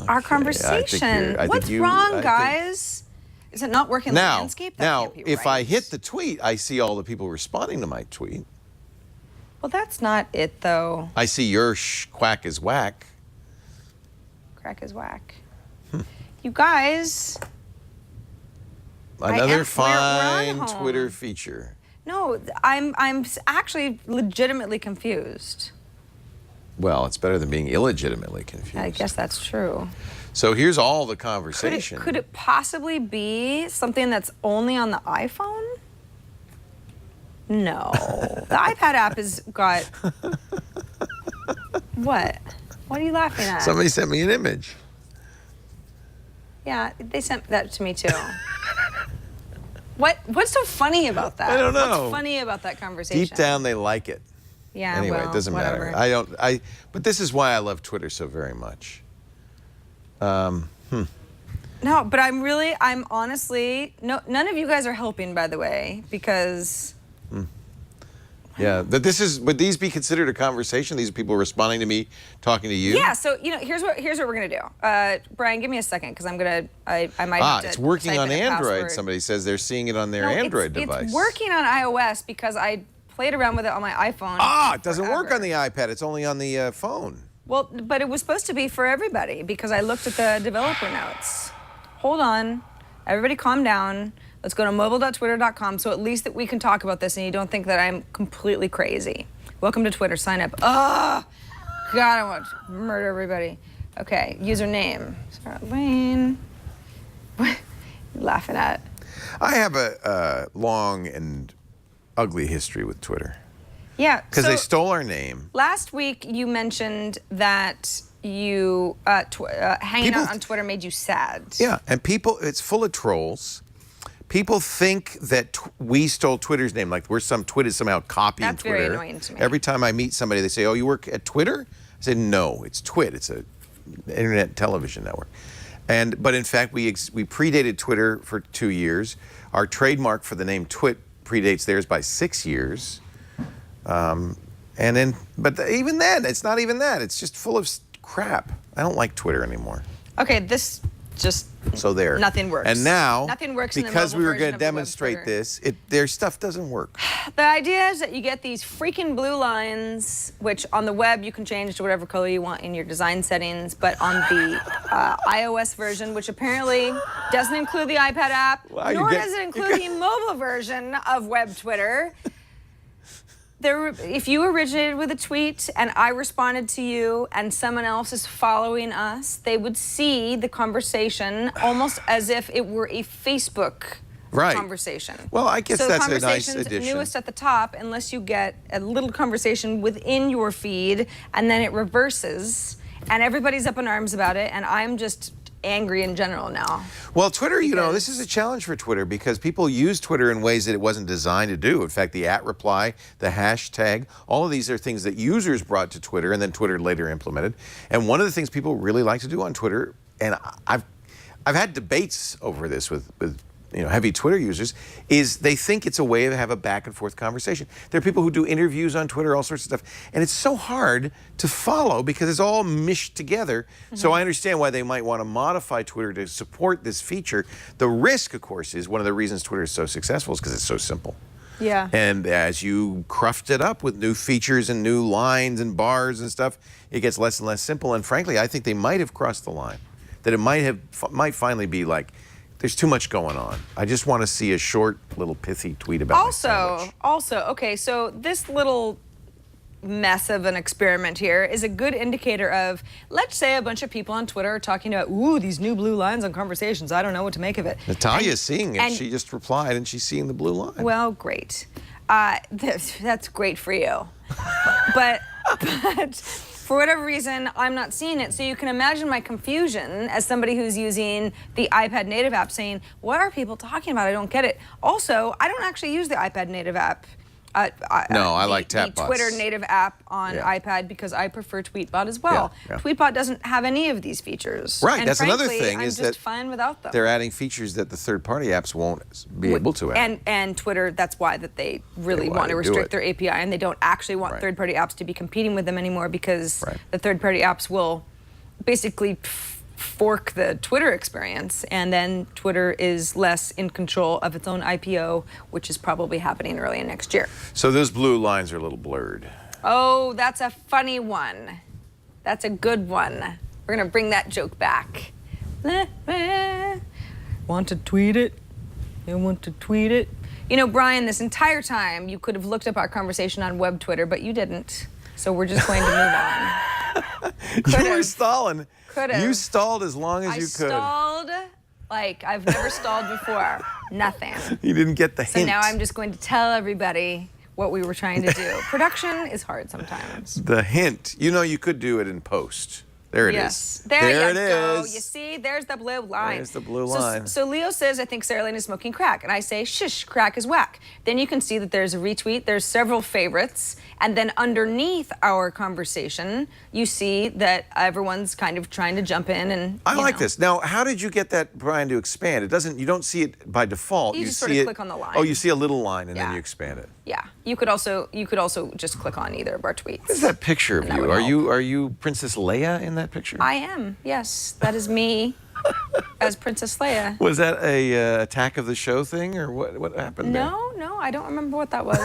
our conversation. What's wrong, guys? Is it not working in the landscape? That now, can't be if right. I hit the tweet, I see all the people responding to my tweet. Well, that's not it, though. I see your quack is whack. Crack is whack. You guys. Another we're fine on home. Twitter feature. No, I'm actually legitimately confused. Well, it's better than being illegitimately confused. I guess that's true. So here's all the conversation. Could it possibly be something that's only on the iPhone? No. The iPad app has got... What? What are you laughing at? Somebody sent me an image. Yeah, they sent that to me too. What's so funny about that? I don't know. What's funny about that conversation? Deep down, they like it. Yeah, Anyway, well, it doesn't whatever. matter. But this is why I love Twitter so very much. No, but I'm honestly, none of you guys are helping, by the way, because... Yeah, would these be considered a conversation? These are people responding to me, talking to you? Yeah, so, here's what we're going to do. Brian, give me a second, because I might have to it's working type on in a Android. password. Somebody says they're seeing it on their Android device. It's working on iOS because I played around with it on my iPhone. It doesn't work on the iPad. It's only on the phone. Well, but it was supposed to be for everybody because I looked at the developer notes. Hold on. Everybody calm down. Let's go to mobile.twitter.com so at least that we can talk about this and you don't think that I'm completely crazy. Welcome to Twitter. Sign up. Oh, God, I want to murder everybody. Okay, username. Sarah Lane. What are you laughing at? I have a long and ugly history with Twitter. Yeah. Because they stole our name. Last week you mentioned that you hanging out on Twitter made you sad. Yeah, and it's full of trolls. People think that we stole Twitter's name, like Twitter somehow copying Twitter. That's very annoying to me. Every time I meet somebody, they say, "Oh, you work at Twitter?" I say, "No, it's Twit. It's a internet television network." But in fact, we predated Twitter for 2 years. Our trademark for the name Twit predates theirs by 6 years. But even then, it's not even that. It's just full of crap. I don't like Twitter anymore. Okay, this just nothing works. And now, nothing works because in the we were going to demonstrate this, their stuff doesn't work. The idea is that you get these freaking blue lines, which on the web you can change to whatever color you want in your design settings, but on the iOS version, which apparently doesn't include the iPad app, nor does it include the mobile version of web Twitter. If you originated with a tweet and I responded to you and someone else is following us, they would see the conversation almost as if it were a Facebook conversation. Well, I guess that's a nice addition. So the conversation's newest at the top unless you get a little conversation within your feed and then it reverses and everybody's up in arms about it and I'm just angry in general now. Well, Twitter, this is a challenge for Twitter because people use Twitter in ways that it wasn't designed to do. In fact, the @reply, the hashtag, all of these are things that users brought to Twitter and then Twitter later implemented. And one of the things people really like to do on Twitter, and I've had debates over this with heavy Twitter users, is they think it's a way to have a back and forth conversation. There are people who do interviews on Twitter, all sorts of stuff, and it's so hard to follow because it's all mished together. So I understand why they might want to modify Twitter to support this feature. The risk, of course, is one of the reasons Twitter is so successful is because it's so simple. Yeah. And as you cruft it up with new features and new lines and bars and stuff, it gets less and less simple. And frankly, I think they might have crossed the line. That it might finally be like, there's too much going on. I just want to see a short, little pithy tweet about my sandwich. Okay, so this little mess of an experiment here is a good indicator of, let's say a bunch of people on Twitter are talking about, ooh, these new blue lines on conversations. I don't know what to make of it. Natalia's seeing it. She just replied, and she's seeing the blue line. Well, great. That's great for you. but for whatever reason, I'm not seeing it. So you can imagine my confusion as somebody who's using the iPad native app saying, what are people talking about? I don't get it. Also, I don't actually use the iPad native app. No, I like the Tapbots. Twitter native app on Yeah. iPad because I prefer Tweetbot as well. Yeah, yeah. Tweetbot doesn't have any of these features. Right, And that's another frankly, thing I'm is just that fine without them. They're adding features that the third-party apps won't be able to add. And Twitter, that's why that they really They want to wanna do restrict it. their API, and they don't actually want Right. third-party apps to be competing with them anymore because Right. the third-party apps will basically fork the Twitter experience, and then Twitter is less in control of its own IPO, which is probably happening early next year. So those blue lines are a little blurred. Oh, that's a funny one. That's a good one. We're gonna bring that joke back. Want to tweet it? You want to tweet it? You know, Brian, this entire time you could have looked up our conversation on web Twitter, but you didn't. So we're just going to move on. You were stalling. Could've. You stalled as long as I you could. stalled like I've never stalled before. Nothing. You didn't get the So hint. now I'm just going to tell everybody what we were trying to do. Production is hard sometimes. The hint. You know, you could do it in post. There it is. Yes. There it you go. is. You see, there's the blue line. There's the blue So- line. So Leo says, I think Sarah Lane is smoking crack. And I say, shush, crack is whack. Then you can see that there's a retweet. There's several favorites. And then underneath our conversation, you see that everyone's kind of trying to jump in and, I you like know. this. Now, how did you get that, Brian, to expand? It doesn't. You don't see it by default. You just sort see of it, click on the line. Oh, you see a little line and then Yeah. you expand it. Yeah. You could also just click on either of our tweets. What is that picture of And that you? would Are help. you Princess Leia in that picture? I am. Yes. That is me as Princess Leia. Was that a Attack of the Show thing, or what happened there? No, I don't remember what that was.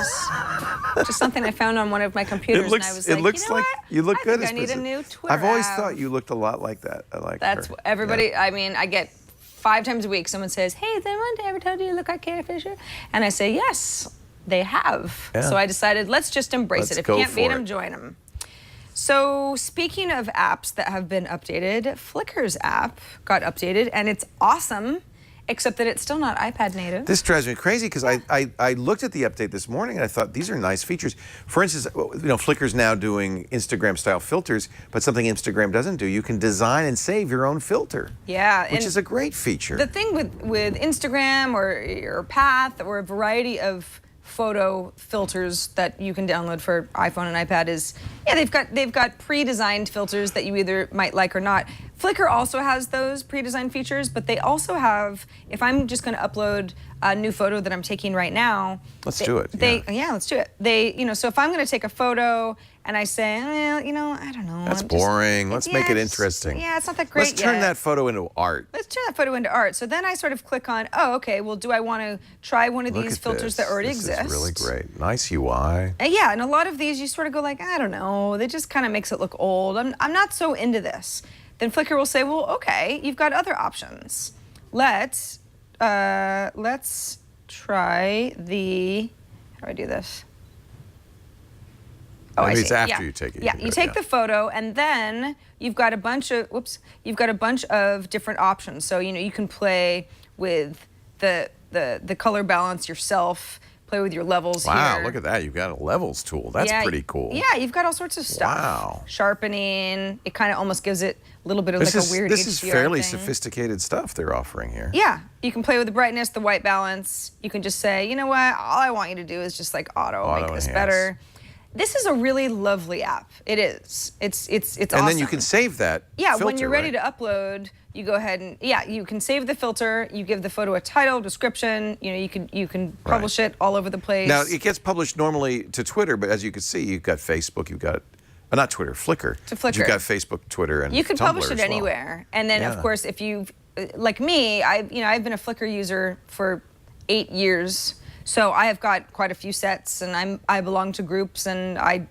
Just something I found on one of my computers, and I was like, looks you know like what? you look I good think as I need a Princess. new Twitter I've always app. thought you looked a lot like that. I like That's her. everybody. Yeah. I mean, I get 5 times a week someone says, "Hey, has anyone ever told you you look like Carrie Fisher?" And I say, "Yes, they have." Yeah. So I decided, let's just embrace Let's it. If go you can't beat for them, it. join them. So speaking of apps that have been updated, Flickr's app got updated, and it's awesome, except that it's still not iPad native. This drives me crazy because I looked at the update this morning and I thought these are nice features. For instance, you know, Flickr's now doing Instagram-style filters, but something Instagram doesn't do, you can design and save your own filter. Yeah, Which and is a great feature. the thing with Instagram or Path or a variety of photo filters that you can download for iPhone and iPad is, yeah, they've got pre-designed filters that you either might like or not. Flickr also has those pre-designed features, but they also have, if I'm just going to upload a new photo that I'm taking right now, Let's do it, Yeah, let's do it. So if I'm going to take a photo and I say, well, you know, I don't know. That's I'm just- boring. Let's make it it's- interesting. Yeah, it's not that great Let's turn yet. that photo into art. Let's turn that photo into art. So then I sort of click on, oh, okay, well, do I want to try one of Look these at filters this. that already This exist? is really great. Nice UI. Yeah, and a lot of these you sort of go like, I don't know, they just kind of makes it look old. I'm not so into this. Then Flickr will say, well, okay, you've got other options. Let's try the, how do I do this? Oh, I Maybe see. it's after Yeah. you take it. Yeah, can you do it, take the photo, and then you've got a bunch of different options. So you can play with the color balance yourself, play with your levels Wow, here. look at that. You've got a levels tool. That's Yeah, pretty cool. Yeah, you've got all sorts of stuff. Wow. Sharpening. It kind of almost gives it a little bit of This like is, a weird this is HDR fairly thing. sophisticated stuff they're offering here. Yeah, you can play with the brightness, the white balance. You can just say, you know what, all I want you to do is just like auto make this enhance. better. This is a really lovely app. It is. It's And awesome. then you can save that Yeah, filter, when you're ready right? to upload, you go ahead and you can save the filter. You give the photo a title, description. You can publish it all over the place. Now, it gets published normally to Twitter, but as you can see, you've got Facebook, you've got, not Twitter, Flickr. To Flickr. You've got Facebook, Twitter, and You could Tumblr publish it as well. anywhere, and then Yeah. of course, if you, like me, I've been a Flickr user for 8 years, so I have got quite a few sets, and I belong to groups, and I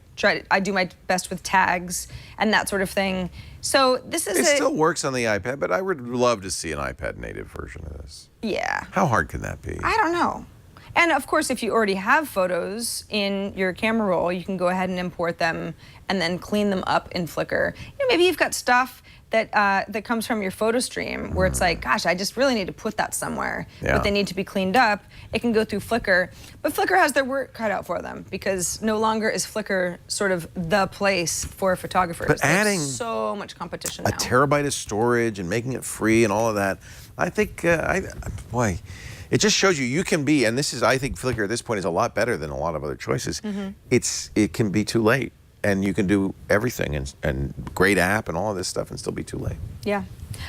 do my best with tags and that sort of thing. So this is It still works on the iPad, but I would love to see an iPad native version of this. yeah. How hard can that be? I don't know. And of course, if you already have photos in your camera roll, you can go ahead and import them and then clean them up in Flickr. Maybe you've got stuff that comes from your photo stream where it's like, gosh, I just really need to put that somewhere, Yeah. but they need to be cleaned up. It can go through Flickr, but Flickr has their work cut out for them because no longer is Flickr sort of the place for photographers. But There's adding so much competition a now. terabyte of storage and making it free and all of that, I think, boy, It just shows you can be, and this is, I think Flickr at this point is a lot better than a lot of other choices. It can be too late, and you can do everything and great app and all of this stuff and still be too late. Yeah.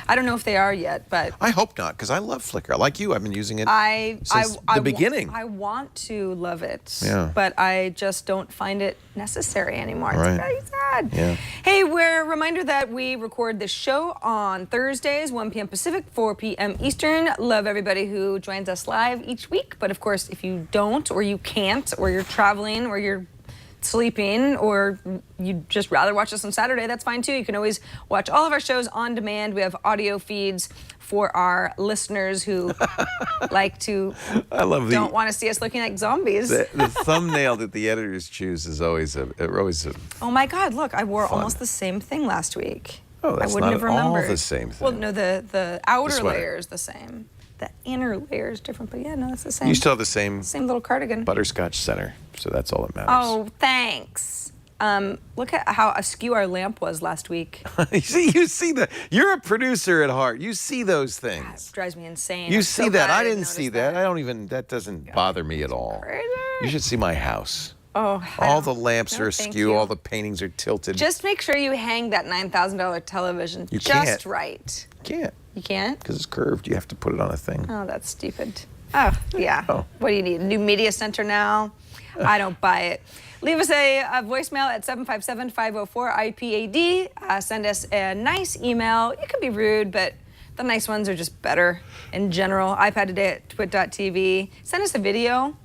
I don't know if they are yet, but I hope not, because I love Flickr. Like you, I've been using it since the beginning. I want to love it, Yeah. but I just don't find it necessary anymore. It's Right. very sad. Yeah. Hey, we're a reminder that we record this show on Thursdays, 1 p.m. Pacific, 4 p.m. Eastern. Love everybody who joins us live each week, but of course, if you don't, or you can't, or you're traveling, or you're sleeping, or you'd just rather watch us on Saturday, that's fine too. You can always watch all of our shows on demand. We have audio feeds for our listeners who like to don't want to see us looking like zombies. The thumbnail that the editors choose is always a Oh my God, look, I wore fun. almost the same thing last week. Oh, that's I wouldn't not have at all remembered. the same thing. Well, no, the outer sweater. layer is the same. The inner layer is different, but yeah, no, that's the same. You still have the same little cardigan. butterscotch center, so that's all that matters. Oh, thanks. Look at how askew our lamp was last week. you see you're a producer at heart. You see those It things. drives me insane. You I'm see so that. glad I didn't didn't see notice that. That doesn't bother me at all. Crazy. You should see my house. Oh, All the lamps no, are thank askew. you. All the paintings are tilted. Just make sure you hang that $9,000 television You just can't. right. Can't, You can't? because it's curved. You have to put it on a thing. Oh, that's stupid. Oh, yeah. Oh. What do you need? A new media center now? I don't buy it. Leave us a voicemail at 757-504-IPAD. Send us a nice email. It can be rude, but the nice ones are just better in general. iPad today at twit.tv. Send us a video.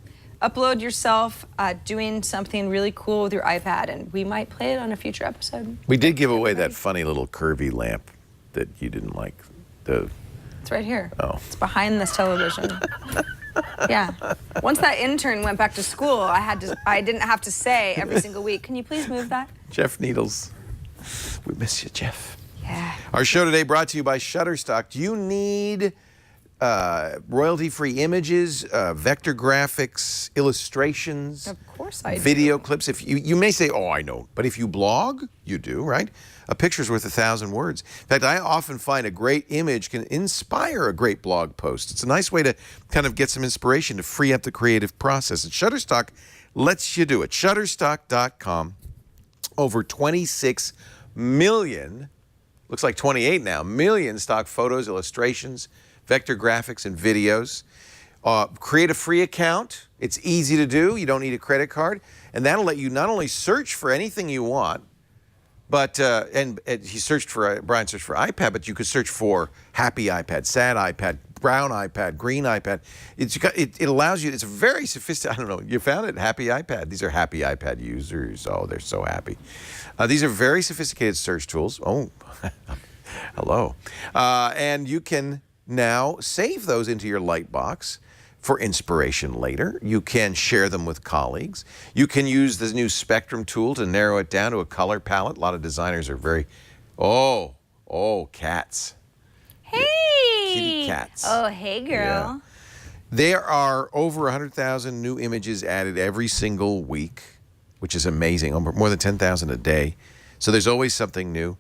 Upload yourself doing something really cool with your iPad, and we might play it on a future episode. We did give away that funny little curvy lamp that you didn't like. It's right here. Oh. It's behind this television. Yeah. Once that intern went back to school, I didn't have to say every single week, can you please move that? Jeff Needles. We miss you, Jeff. Yeah. Our show today brought to you by Shutterstock. Do you need royalty-free images, vector graphics, illustrations? Of course I do. Video clips. If you may say, oh, I know, but if you blog, you do, right? A picture's worth 1,000 words. In fact, I often find a great image can inspire a great blog post. It's a nice way to kind of get some inspiration to free up the creative process. And Shutterstock lets you do it. Shutterstock.com. Over 26 million, looks like 28 now, million stock photos, illustrations, vector graphics, and videos. Create a free account. It's easy to do. You don't need a credit card. And that'll let you not only search for anything you want, but, and he searched for, Brian searched for iPad, but you could search for happy iPad, sad iPad, brown iPad, green iPad. It allows you, it's very sophisticated, I don't know, you found it, happy iPad. These are happy iPad users. Oh, they're so happy. These are very sophisticated search tools. Oh, hello. And you can now save those into your Lightbox for inspiration later. You can share them with colleagues. You can use the new Spectrum tool to narrow it down to a color palette. A lot of designers are very, cats. Hey! Kitty cats. Oh, hey, girl. Yeah. There are over 100,000 new images added every single week, which is amazing. More than 10,000 a day. So there's always something new.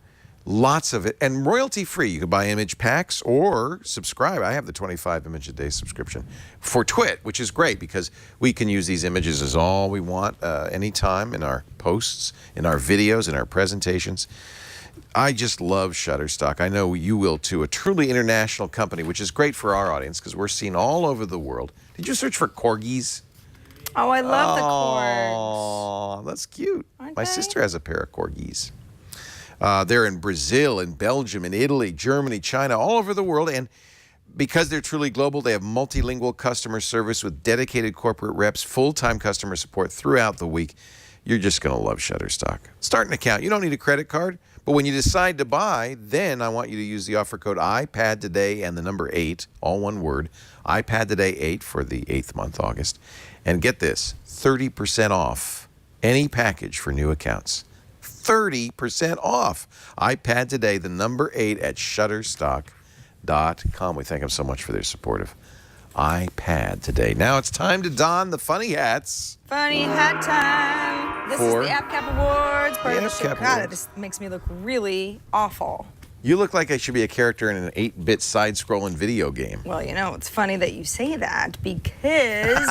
Lots of it, and royalty-free. You can buy image packs or subscribe. I have the 25 image a day subscription for Twit, which is great because we can use these images as all we want anytime in our posts, in our videos, in our presentations. I just love Shutterstock. I know you will too. A truly international company, which is great for our audience because we're seen all over the world. Did you search for corgis? Oh, I love the cords. Oh, that's cute. Aren't My they? sister has a pair of corgis. They're in Brazil, in Belgium, in Italy, Germany, China, all over the world. And because they're truly global, they have multilingual customer service with dedicated corporate reps, full-time customer support throughout the week. You're just going to love Shutterstock. Start an account. You don't need a credit card, but when you decide to buy, then I want you to use the offer code iPad today and the number 8, all one word, iPad today 8 for the 8th month, August. And get this, 30% off any package for new accounts. 30% off. iPad today, the number 8 at Shutterstock.com. We thank them so much for their support of iPad today. Now it's time to don the funny hats. Funny hat time. This For is the App Cap Awards part of the App show. Cap God, Awards. this makes me look really awful. You look like I should be a character in an 8-bit side-scrolling video game. Well, you know, it's funny that you say that because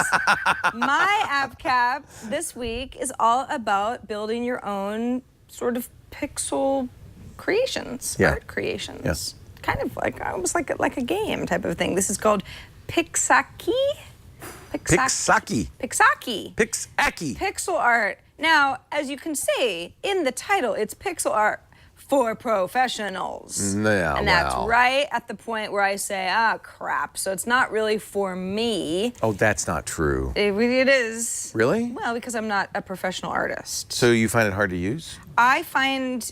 my app cap this week is all about building your own sort of pixel creations, art creations. Yes. Kind of like almost like a game type of thing. This is called Pixaki. Pixaki. Pixaki. Pixaki. Pixel art. Now, as you can see in the title, it's pixel art for professionals. Yeah, and that's well. right at the point where I say, crap. So it's not really for me. Oh, that's not true. It is. Really? Well, because I'm not a professional artist. So you find it hard to use? I find,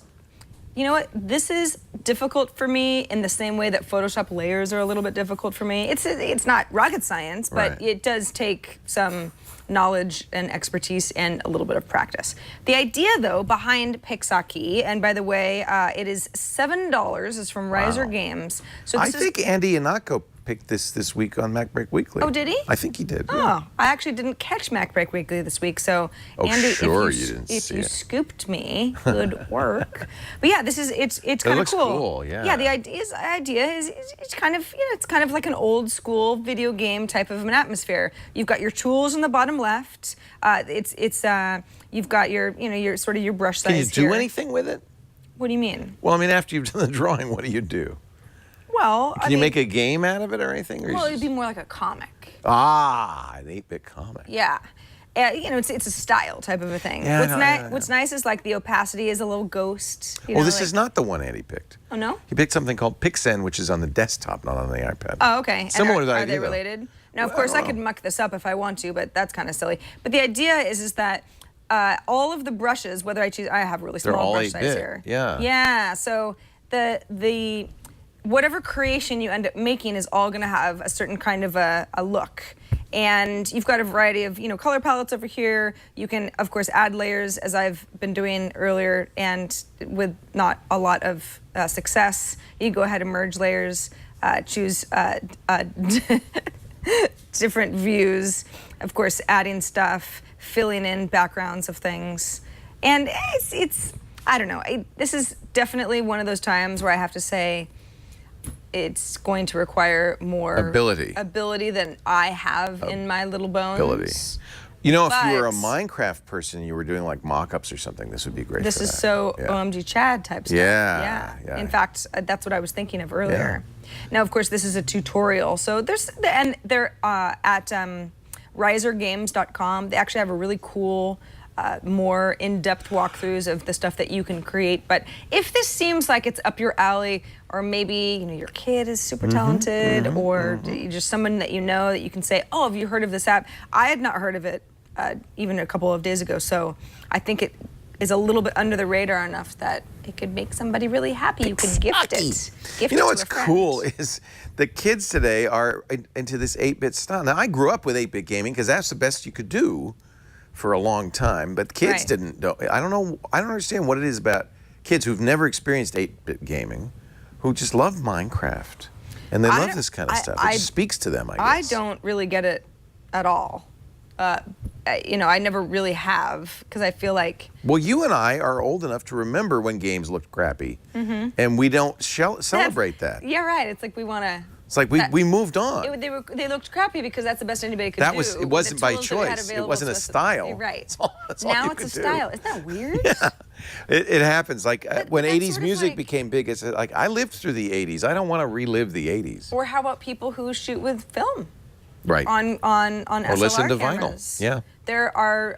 you know what, this is difficult for me in the same way that Photoshop layers are a little bit difficult for me. It's not rocket science, but Right. it does take some knowledge and expertise and a little bit of practice. The idea, though, behind Pixaki, and by the way, it is $7. It's from Riser Games. So I this think Andy Anako picked this week on MacBreak Weekly. Oh, did he? I think he did. Oh, I actually didn't catch MacBreak Weekly this week, so Oh, Andy, sure if you didn't if see you it. scooped me, good work. But yeah, it's kind of looks cool. cool, yeah. Yeah, the idea is it's kind of it's kind of like an old school video game type of an atmosphere. You've got your tools in the bottom left. You've got your sort of your brush size. Can you do here. anything with it? What do you mean? Well, I mean, after you've done the drawing, what do you do? Well, Can you make a game out of it or anything? Or Well, you it'd just- be more like a comic. an 8-bit comic. Yeah. It's a style type of a thing. Yeah, I know, yeah. What's nice is like the opacity is a little ghost. Well, this is not the one Andy picked. Oh, no? He picked something called Pixen, which is on the desktop, not on the iPad. Oh, okay. And Similar to the are idea, they though. related? Now, of Well, course, I I don't could know. muck this up if I want to, but that's kind of silly. But the idea is that all of the brushes, whether I have really They're small all brush size 8-bit, here. yeah. Yeah. So the whatever creation you end up making is all going to have a certain kind of a look. And you've got a variety of color palettes over here. You can, of course, add layers as I've been doing earlier, and with not a lot of success, you go ahead and merge layers, choose different views, of course, adding stuff, filling in backgrounds of things. And it's I don't know, this is definitely one of those times where I have to say it's going to require more ability than I have in my little bones. You know, if you were a But- Minecraft person, you were doing like mock-ups or something, this would be great This for is that. so Yeah. OMG Chad type stuff. Yeah. In fact, that's what I was thinking of earlier. Now, of course, this is a tutorial. So they're at risergames.com. They actually have a really cool, more in-depth walkthroughs of the stuff that you can create. But if this seems like it's up your alley, or maybe your kid is super talented, or just someone that that you can say, oh, have you heard of this app? I had not heard of it even a couple of days ago. So I think it is a little bit under the radar enough that it could make somebody really happy. You could gift it. Gift You know it what's to a friend. cool is the kids today are into this 8-bit style. Now, I grew up with 8-bit gaming because that's the best you could do for a long time, but kids Right. didn't. I don't know. I don't understand what it is about kids who've never experienced 8-bit gaming, who just love Minecraft and they love this kind of stuff. It just speaks to them, I I guess. don't really get it at all. I never really have, because I feel like Well, you and I are old enough to remember when games looked crappy, and we don't celebrate that. Yeah, right. It's like we want to. It's like we moved on. They looked crappy because that's the best anybody could That do. was it. with Wasn't the by tools that we had choice. It available wasn't to a us. style. You're right. That's all now you it's a could do. style. Isn't that weird? Yeah, it happens. Like when that's 80s sort of music like- became big, it's like I lived through the 80s. I don't want to relive the 80s. Or how about people who shoot with film Right. on SLR Or listen to vinyl. cameras? Yeah. There are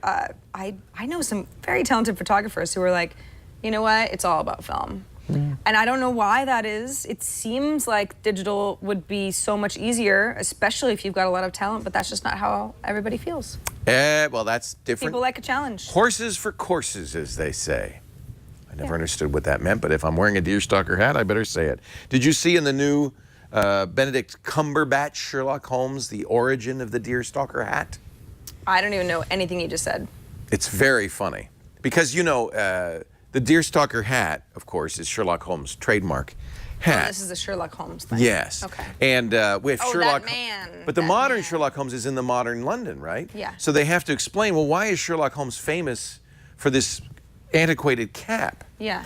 I know some very talented photographers who are like, you know what? It's all about film. And I don't know why that is. It seems like digital would be so much easier, especially if you've got a lot of talent, but that's just not how everybody feels. Well, that's different. People like a challenge. Horses for courses, as they say. I never understood what that meant, but if I'm wearing a deerstalker hat, I better say it. Did you see in the new Benedict Cumberbatch Sherlock Holmes the origin of the deerstalker hat? I don't even know anything you just said. It's very funny because the deerstalker hat, of course, is Sherlock Holmes' trademark hat. Oh, this is a Sherlock Holmes thing. Yes. Okay. And with Oh, Sherlock, that man. but the That modern man. Sherlock Holmes is in the modern London, right? Yeah. So they have to explain, well, why is Sherlock Holmes famous for this antiquated cap? Yeah.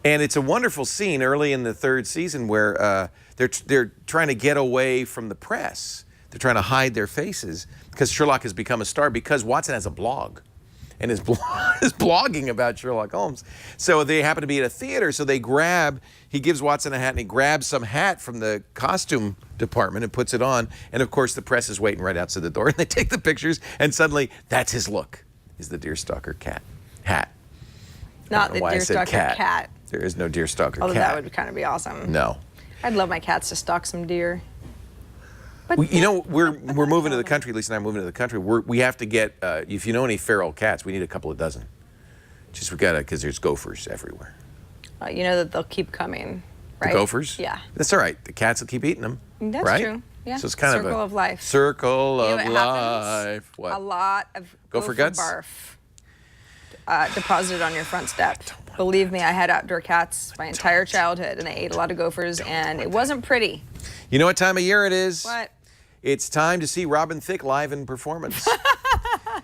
And it's a wonderful scene early in the third season where they're trying to get away from the press. They're trying to hide their faces because Sherlock has become a star because Watson has a blog and is blogging about Sherlock Holmes. So they happen to be at a theater, so he gives Watson a hat and he grabs some hat from the costume department and puts it on. And of course the press is waiting right outside the door and they take the pictures and suddenly that's his look, is the deerstalker hat. Not the deerstalker cat. There is no deerstalker Although cat. that would kind of be awesome. No. I'd love my cats to stalk some deer. But we're moving to the country. Lisa and I are moving to the country. We have to get, if you know any feral cats, we need a couple of dozen. We got to, because there's gophers everywhere. You know that they'll keep coming, right? The gophers? Yeah. That's all right. The cats will keep eating them. That's right? true. Yeah. So it's kind circle of life. Circle You know of what life. happens? What? A lot of Gopher guts? barf deposited on your front step. Believe me, I had outdoor cats my entire childhood, and they ate a lot of gophers, and it wasn't pretty. You know what time of year it is? What? It's time to see Robin Thicke live in performance.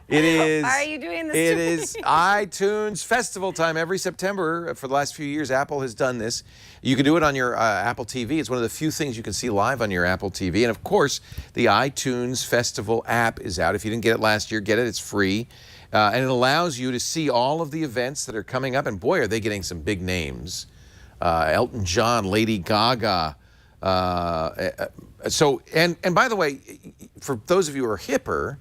It is. Why are you doing this It to me? is iTunes festival time every September. For the last few years, Apple has done this. You can do it on your Apple TV. It's one of the few things you can see live on your Apple TV. And of course, the iTunes Festival app is out. If you didn't get it last year, get it. It's free. And it allows you to see all of the events that are coming up. And boy, are they getting some big names. Elton John, Lady Gaga. And by the way, for those of you who are hipper,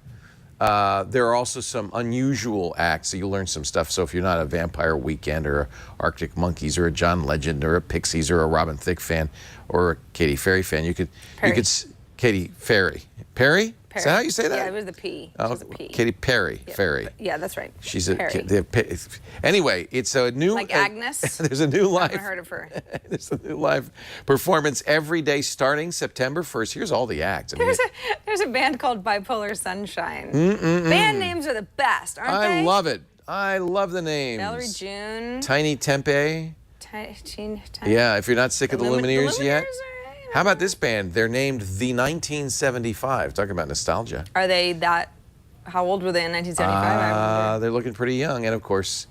there are also some unusual acts, so you'll learn some stuff. So if you're not a Vampire Weekend or a Arctic Monkeys or a John Legend or a Pixies or a Robin Thicke fan or a Katy Perry fan, you could Katy Perry. Perry? Is that how you say that? Yeah, it was the P. It was a P. Katy Perry. Yeah, Ferry. Yeah, that's right. She's Perry. Anyway, it's a new Like Agnes? There's a new live. I haven't heard of her. There's a new live performance every day starting September 1st. Here's all the acts. There's a band called Bipolar Sunshine. Band names are the best, aren't they? I love it. I love the names. Valerie June. Tiny Tempe. Tiny. Yeah, if you're not sick of the Lumineers yet. How about this band? They're named the 1975. Talking about nostalgia. Are they that? How old were they in 1975? I wonder. They're looking pretty young, and of course,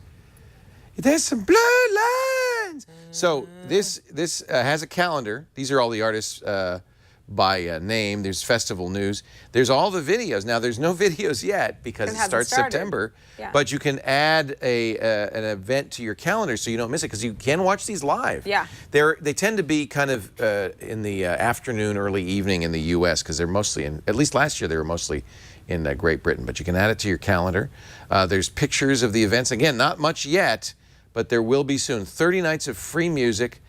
there's some bloodlines. So this has a calendar. These are all the artists by name. There's festival news. There's all the videos. Now there's no videos yet because it starts September. Yeah. But you can add an event to your calendar so you don't miss it because you can watch these live. Yeah. They tend to be kind of in the afternoon, early evening in the U.S. because they're mostly at least last year they were mostly in Great Britain. But you can add it to your calendar. There's pictures of the events. Again, not much yet, but there will be soon. 30 nights of free music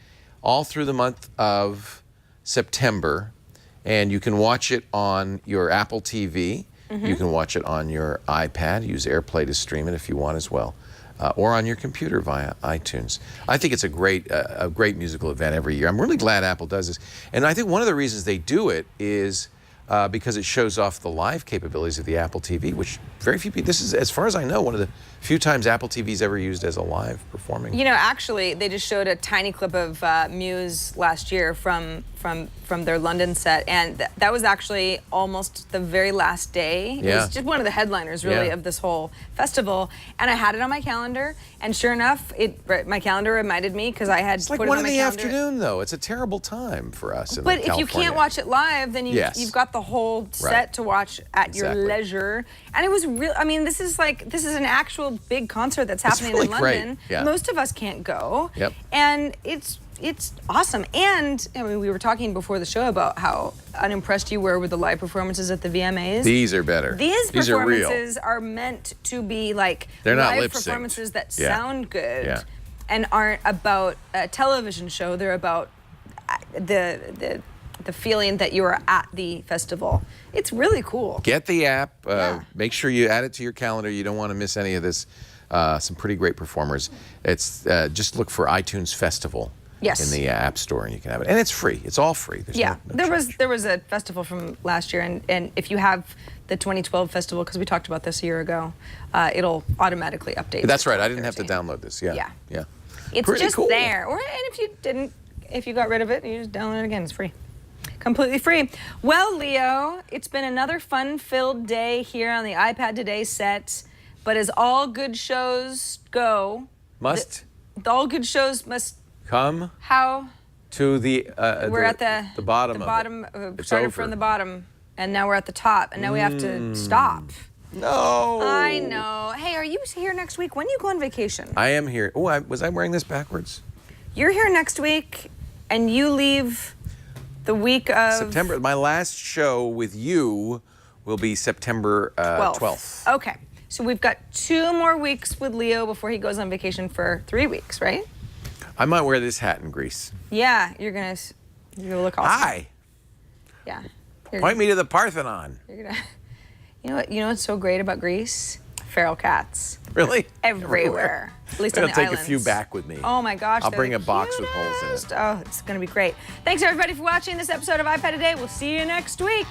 all through the month of September. And you can watch it on your Apple TV. You can watch it on your iPad. Use AirPlay to stream it if you want as well. Or on your computer via iTunes. I think it's a great musical event every year. I'm really glad Apple does this. And I think one of the reasons they do it is because it shows off the live capabilities of the Apple TV, which very few people, this is, as far as I know, one of the few times Apple TV's ever used as a live performing. You know, actually, they just showed a tiny clip of Muse last year from their London set, and that was actually almost the very last day. It was just one of the headliners, really, of this whole festival. And I had it on my calendar, and sure enough, my calendar reminded me because I had put it on my calendar. It's like 1 in the afternoon, though. It's a terrible time for us in But if California. you can't watch it live, then you've got the whole set to watch at your leisure. And it was real. I mean, this is an actual big concert that's happening in London. Yeah. Most of us can't go. Yep. And it's awesome. And I mean, we were talking before the show about how unimpressed you were with the live performances at the VMAs. These are better. These performances are real. are meant to be like They're not live lip-synced. performances that sound good. Yeah. And aren't about a television show. They're about the feeling that you are at the festival. It's really cool. Get the app. Make sure you add it to your calendar. You don't want to miss any of this. Some pretty great performers. It's just look for iTunes Festival in the App Store, and you can have it. And it's free. It's all free. There's no there was a festival from last year, and if you have the 2012 festival, because we talked about this a year ago, it'll automatically update. That's right. I didn't have to download this. Yeah. It's pretty just cool. there. If you got rid of it, you just download it again. It's free. Completely free. Well, Leo, it's been another fun-filled day here on the iPad Today set. But as all good shows go, Must. all good shows must Come How? to the We're at the bottom. The of bottom. it. It's Started over. from the bottom, and now we're at the top, and now we have to stop. No. I know. Hey, are you here next week? When do you go on vacation? I am here. Oh, was I wearing this backwards? You're here next week, and you leave the week of September. My last show with you will be September 12th. Okay. So we've got 2 more weeks with Leo before he goes on vacation for 3 weeks, right? I might wear this hat in Greece. Yeah, you're gonna look awesome. Hi. Yeah. Point me to the Parthenon. You're gonna. You know what's so great about Greece? Feral cats. Really? Everywhere. At least I'm on the gonna take islands. a few back with me. Oh my gosh. I'll they're bring the a box with holes in it. cutest. Oh, it's gonna be great. Thanks everybody for watching this episode of iPad Today. We'll see you next week.